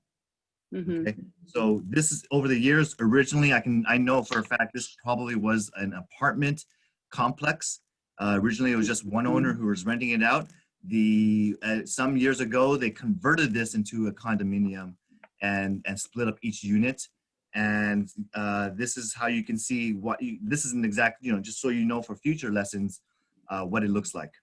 K: Mhm.
A: Okay. So this is over the years. Originally, I know for a fact this probably was an apartment complex. Originally, it was just one owner who was renting it out. Some years ago, they converted this into a condominium and split up each unit. And this is how you can see this is an exact, just so you know for future lessons, what it looks like.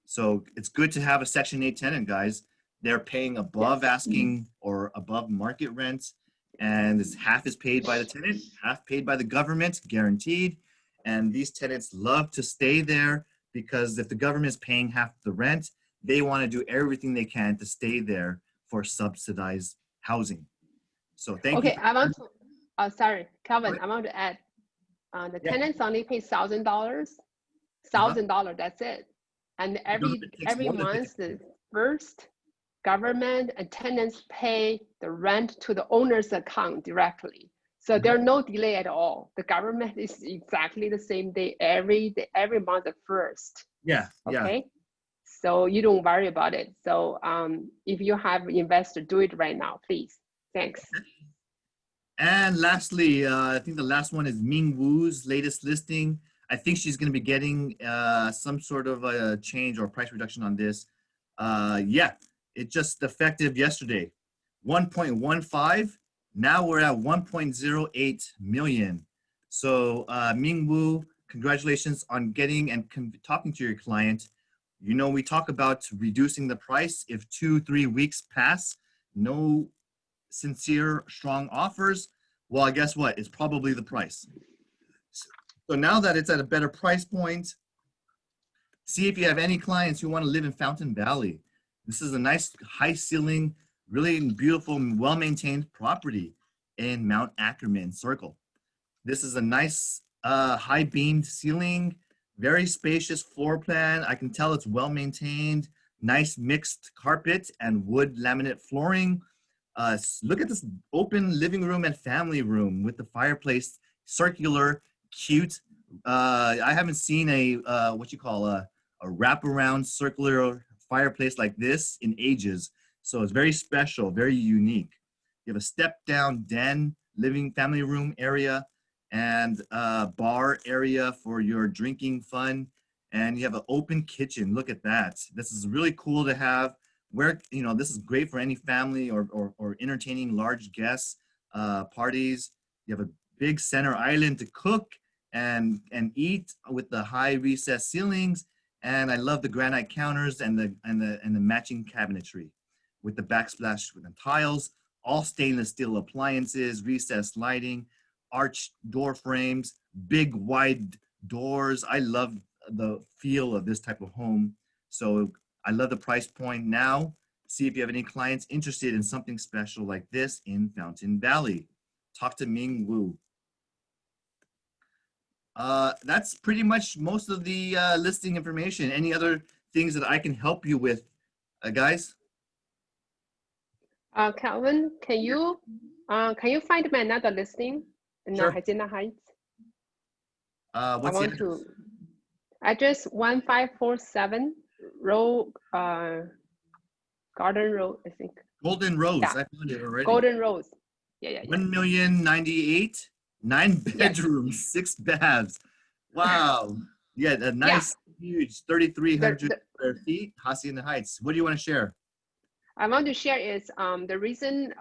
A: So it's good to have a Section 8 tenant, guys. They're paying above asking or above market rents, and half is paid by the tenant, half paid by the government, guaranteed. And these tenants love to stay there because if the government is paying half the rent, they want to do everything they can to stay there for subsidized housing. So thank you.
K: Okay, I want to, sorry, Calvin, I want to add, the tenants only pay $1,000, $1,000, that's it. And every month, the first government and tenants pay the rent to the owner's account directly. So there's no delay at all. The government is exactly the same day every month, the first.
A: Yeah.
K: Okay. So you don't worry about it. So if you have investor, do it right now, please. Thanks.
A: And lastly, I think the last one is Ming Wu's latest listing. I think she's going to be getting some sort of a change or price reduction on this. Yeah, it just effective yesterday. 1.15. Now we're at 1.08 million. So Ming Wu, congratulations on getting and talking to your client. We talk about reducing the price. If 2-3 weeks pass, no sincere, strong offers, well, guess what? It's probably the price. So now that it's at a better price point, see if you have any clients who want to live in Fountain Valley. This is a nice high ceiling, really beautiful, well-maintained property in Mount Ackerman Circle. This is a nice high beamed ceiling, very spacious floor plan. I can tell it's well-maintained, nice mixed carpet and wood laminate flooring. Look at this open living room and family room with the fireplace, circular, cute. I haven't seen a wraparound circular fireplace like this in ages. So it's very special, very unique. You have a step down den, living family room area, and bar area for your drinking fun. And you have an open kitchen. Look at that. This is really cool to have. This is great for any family or entertaining large guests, parties. You have a big center island to cook and eat with the high recessed ceilings. And I love the granite counters and the matching cabinetry with the backsplash with the tiles, all stainless steel appliances, recessed lighting, arched door frames, big wide doors. I love the feel of this type of home. So I love the price point now. See if you have any clients interested in something special like this in Fountain Valley. Talk to Ming Wu. That's pretty much most of the listing information. Any other things that I can help you with, guys?
K: Calvin, can you find me another listing in
A: Sure.
K: Hacienda Heights?
A: What's
K: I want to address 1547 Road, Garden Road, I think.
A: Golden Rose.
K: Yeah.
A: I found it already.
K: Golden Rose. Yeah.
A: 1,098,000, 9 bedrooms, yes. 6 baths. Wow. Yeah, a nice, huge 3,300 square feet, Hacienda Heights. What do you want to share?
K: I want to share is the reason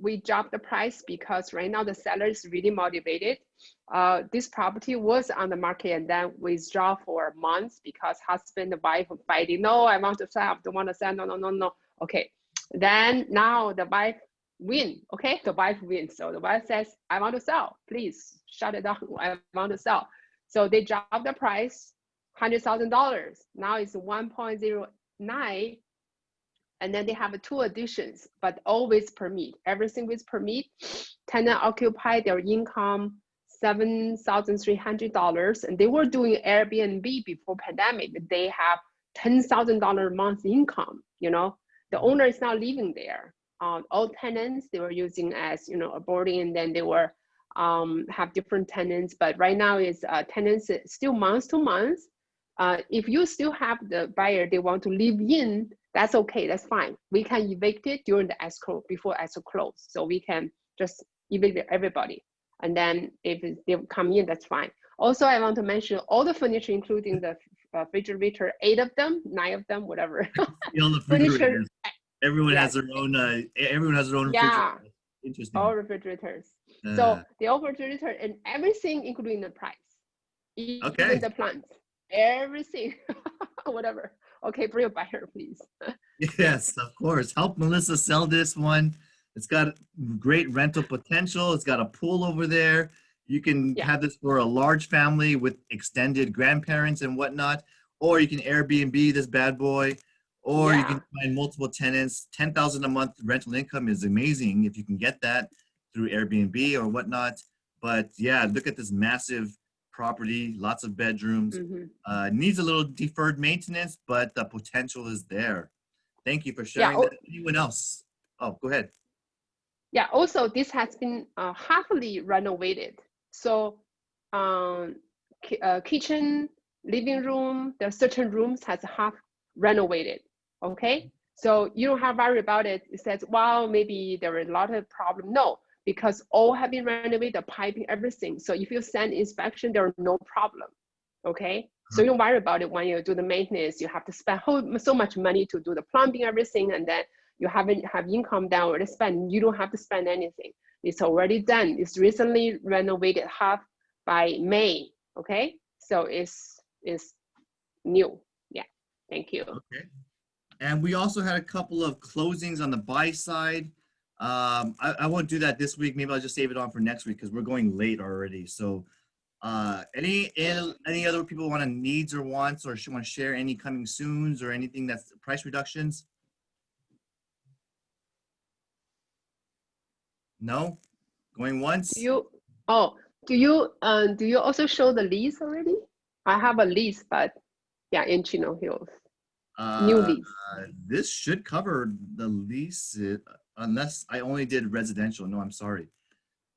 K: we dropped the price because right now the seller is really motivated. This property was on the market and then withdraw for months because husband and wife fighting. No, I want to sell. Don't want to sell. No. Okay. Then now the wife win. Okay, the wife wins. So the wife says, "I want to sell. Please shut it down. I want to sell." So they dropped the price, $100,000. Now it's 1.09. And then they have 2 additions, but always permit. Everything with permit. Tenant occupy their income $7,300, and they were doing Airbnb before pandemic. They have $10,000 a month income. The owner is not living there. All tenants they were using as a boarding, and then they were have different tenants. But right now is tenants still month to month. If you still have the buyer, they want to live in. that's okay, that's fine. We can evict it during the escrow, before escrow close. So we can just evict everybody. And then if they come in, that's fine. Also, I want to mention all the furniture, including the refrigerator, 8 of them, 9 of them, whatever.
A: All the
K: Furniture,
A: refrigerators. Everyone has
K: yes,
A: their own. Everyone has their own
K: yeah,
A: refrigerator. Interesting.
K: all refrigerators.
A: Uh,
K: So the all refrigerator and everything, including the price,
A: okay.
K: even the plants, everything, whatever. Okay, bring a buyer, please.
A: Yes, of course. Help Melissa sell this one. It's got great rental potential. It's got a pool over there. You can
K: Yeah.
A: have this for a large family with extended grandparents and whatnot, or you can Airbnb this bad boy, or you
K: Yeah.
A: can find multiple tenants. 10,000 a month rental income is amazing if you can get that through Airbnb or whatnot. But yeah, look at this massive property, lots of bedrooms. Needs a little deferred maintenance, but the potential is there. Thank you for sharing that. Anyone else? Oh, go ahead.
K: Yeah, also this has been halfly renovated. So kitchen, living room, there are certain rooms has half renovated, okay? So you don't have to worry about it. It says, well, maybe there are a lot of problem. No, because all have been renovated, the piping, everything. So if you send inspection, there are no problem, okay? So you don't worry about it when you do the maintenance. You have to spend so much money to do the plumbing, everything, and then you haven't have income down already spent. You don't have to spend anything. It's already done. It's recently renovated half by May. Okay, so it's new. Yeah, thank you.
A: Okay, and we also had a couple of closings on the buy side. I won't do that this week. Maybe I'll just save it on for next week because we're going late already. So, any other people want to needs or wants or want to share any coming soons or anything that's price reductions? No, going once.
K: Do you also show the lease already? I have a lease, but yeah, in Chino Hills, new lease.
A: This should cover the lease unless I only did residential. No, I'm sorry.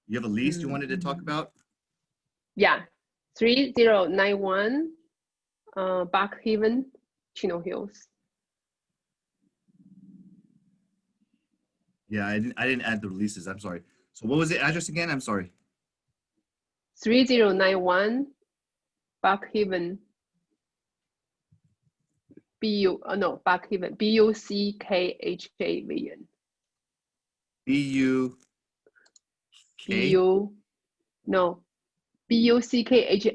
A: You have a lease you wanted to talk about?
K: Yeah, 3091 Barkhaven, Chino Hills.
A: Yeah, I didn't add the releases. I'm sorry. So what was the address again? I'm sorry.
K: 3091 Barkhaven. Barkhaven. Buckhaven.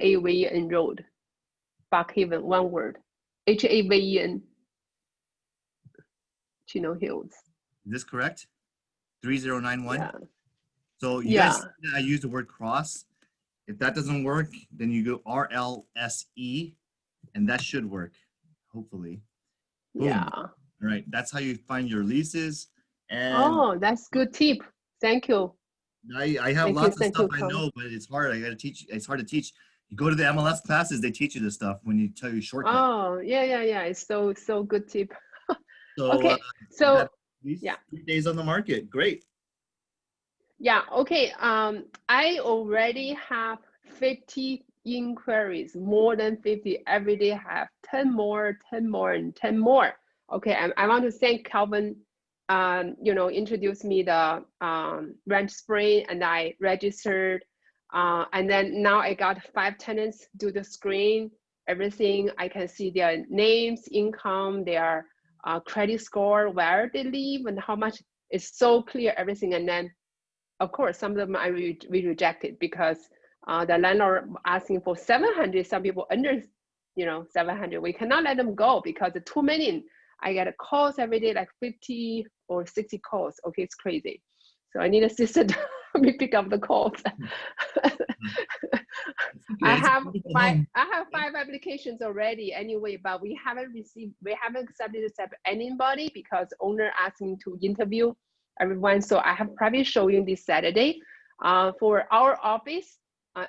K: Buckhaven Road. Barkhaven, one word. Haven. Chino Hills.
A: Is this correct? 3091?
K: Yeah.
A: So you guys see that I use the word cross. If that doesn't work, then you go RLSE, and that should work, hopefully. Boom.
K: Yeah.
A: All right, that's how you find your leases. And
K: oh, that's good tip. Thank you.
A: I have lots of stuff I know, but it's hard. I got to teach. It's hard to teach. You go to the MLS classes, they teach you this stuff when you tell you shortcut.
K: Oh, yeah. It's so good tip.
A: So,
K: okay, so
A: yeah, 3 days on the market. Great.
K: Yeah, okay. I already have 50 inquiries, more than 50. Every day have 10 more, 10 more, and 10 more. Okay, I want to thank Calvin. Introduced me the rent spring, and I registered. And then now I got 5 tenants do the screen, everything. I can see their names, income, their credit score, where they live, and how much. It's so clear, everything. And then, of course, some of them we rejected because the landlord asking for 700. Some people under, 700. We cannot let them go because the too many. I get calls every day, like 50 or 60 calls. Okay, it's crazy. So I need assistant to pick up the calls. I have 5 applications already anyway, but we haven't accepted anybody because owner asked me to interview everyone. So I have probably show you this Saturday. For our office,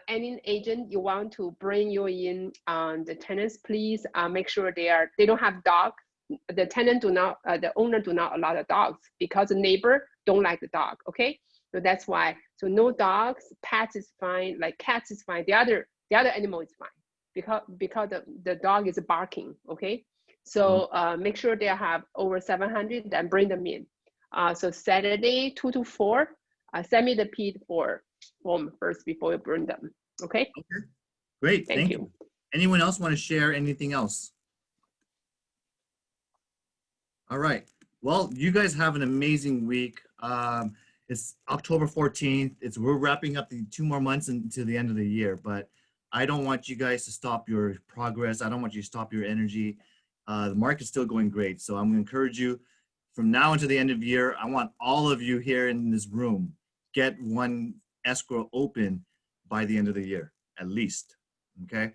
K: any agent you want to bring you in the tenants, please make sure they don't have dogs. The tenant the owner do not allow the dogs because the neighbor don't like the dog. Okay, so that's why. So no dogs, pets is fine. Like cats is fine. The other animal is fine because the dog is barking. Okay, So make sure they have over 700, then bring them in. So Saturday, 2 to 4, send me the P4 form first before you bring them. Okay?
A: Okay. Great.
K: Thank you.
A: Anyone else want to share anything else? All right. Well, you guys have an amazing week. It's October 14th. We're wrapping up the 2 more months into the end of the year, but I don't want you guys to stop your progress. I don't want you to stop your energy. The market's still going great. So I'm going to encourage you from now until the end of the year. I want all of you here in this room, get one escrow open by the end of the year, at least. Okay.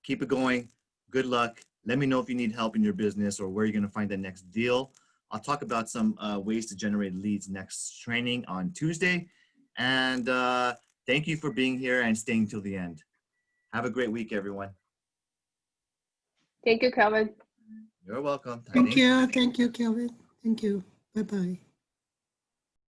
A: Keep it going. Good luck. Let me know if you need help in your business or where you're going to find the next deal. I'll talk about some ways to generate leads next training on Tuesday. And thank you for being here and staying till the end. Have a great week, everyone.
K: Thank you, Calvin.
A: You're welcome.
J: Thank you. Thank you, Kelvin. Thank you. Bye-bye.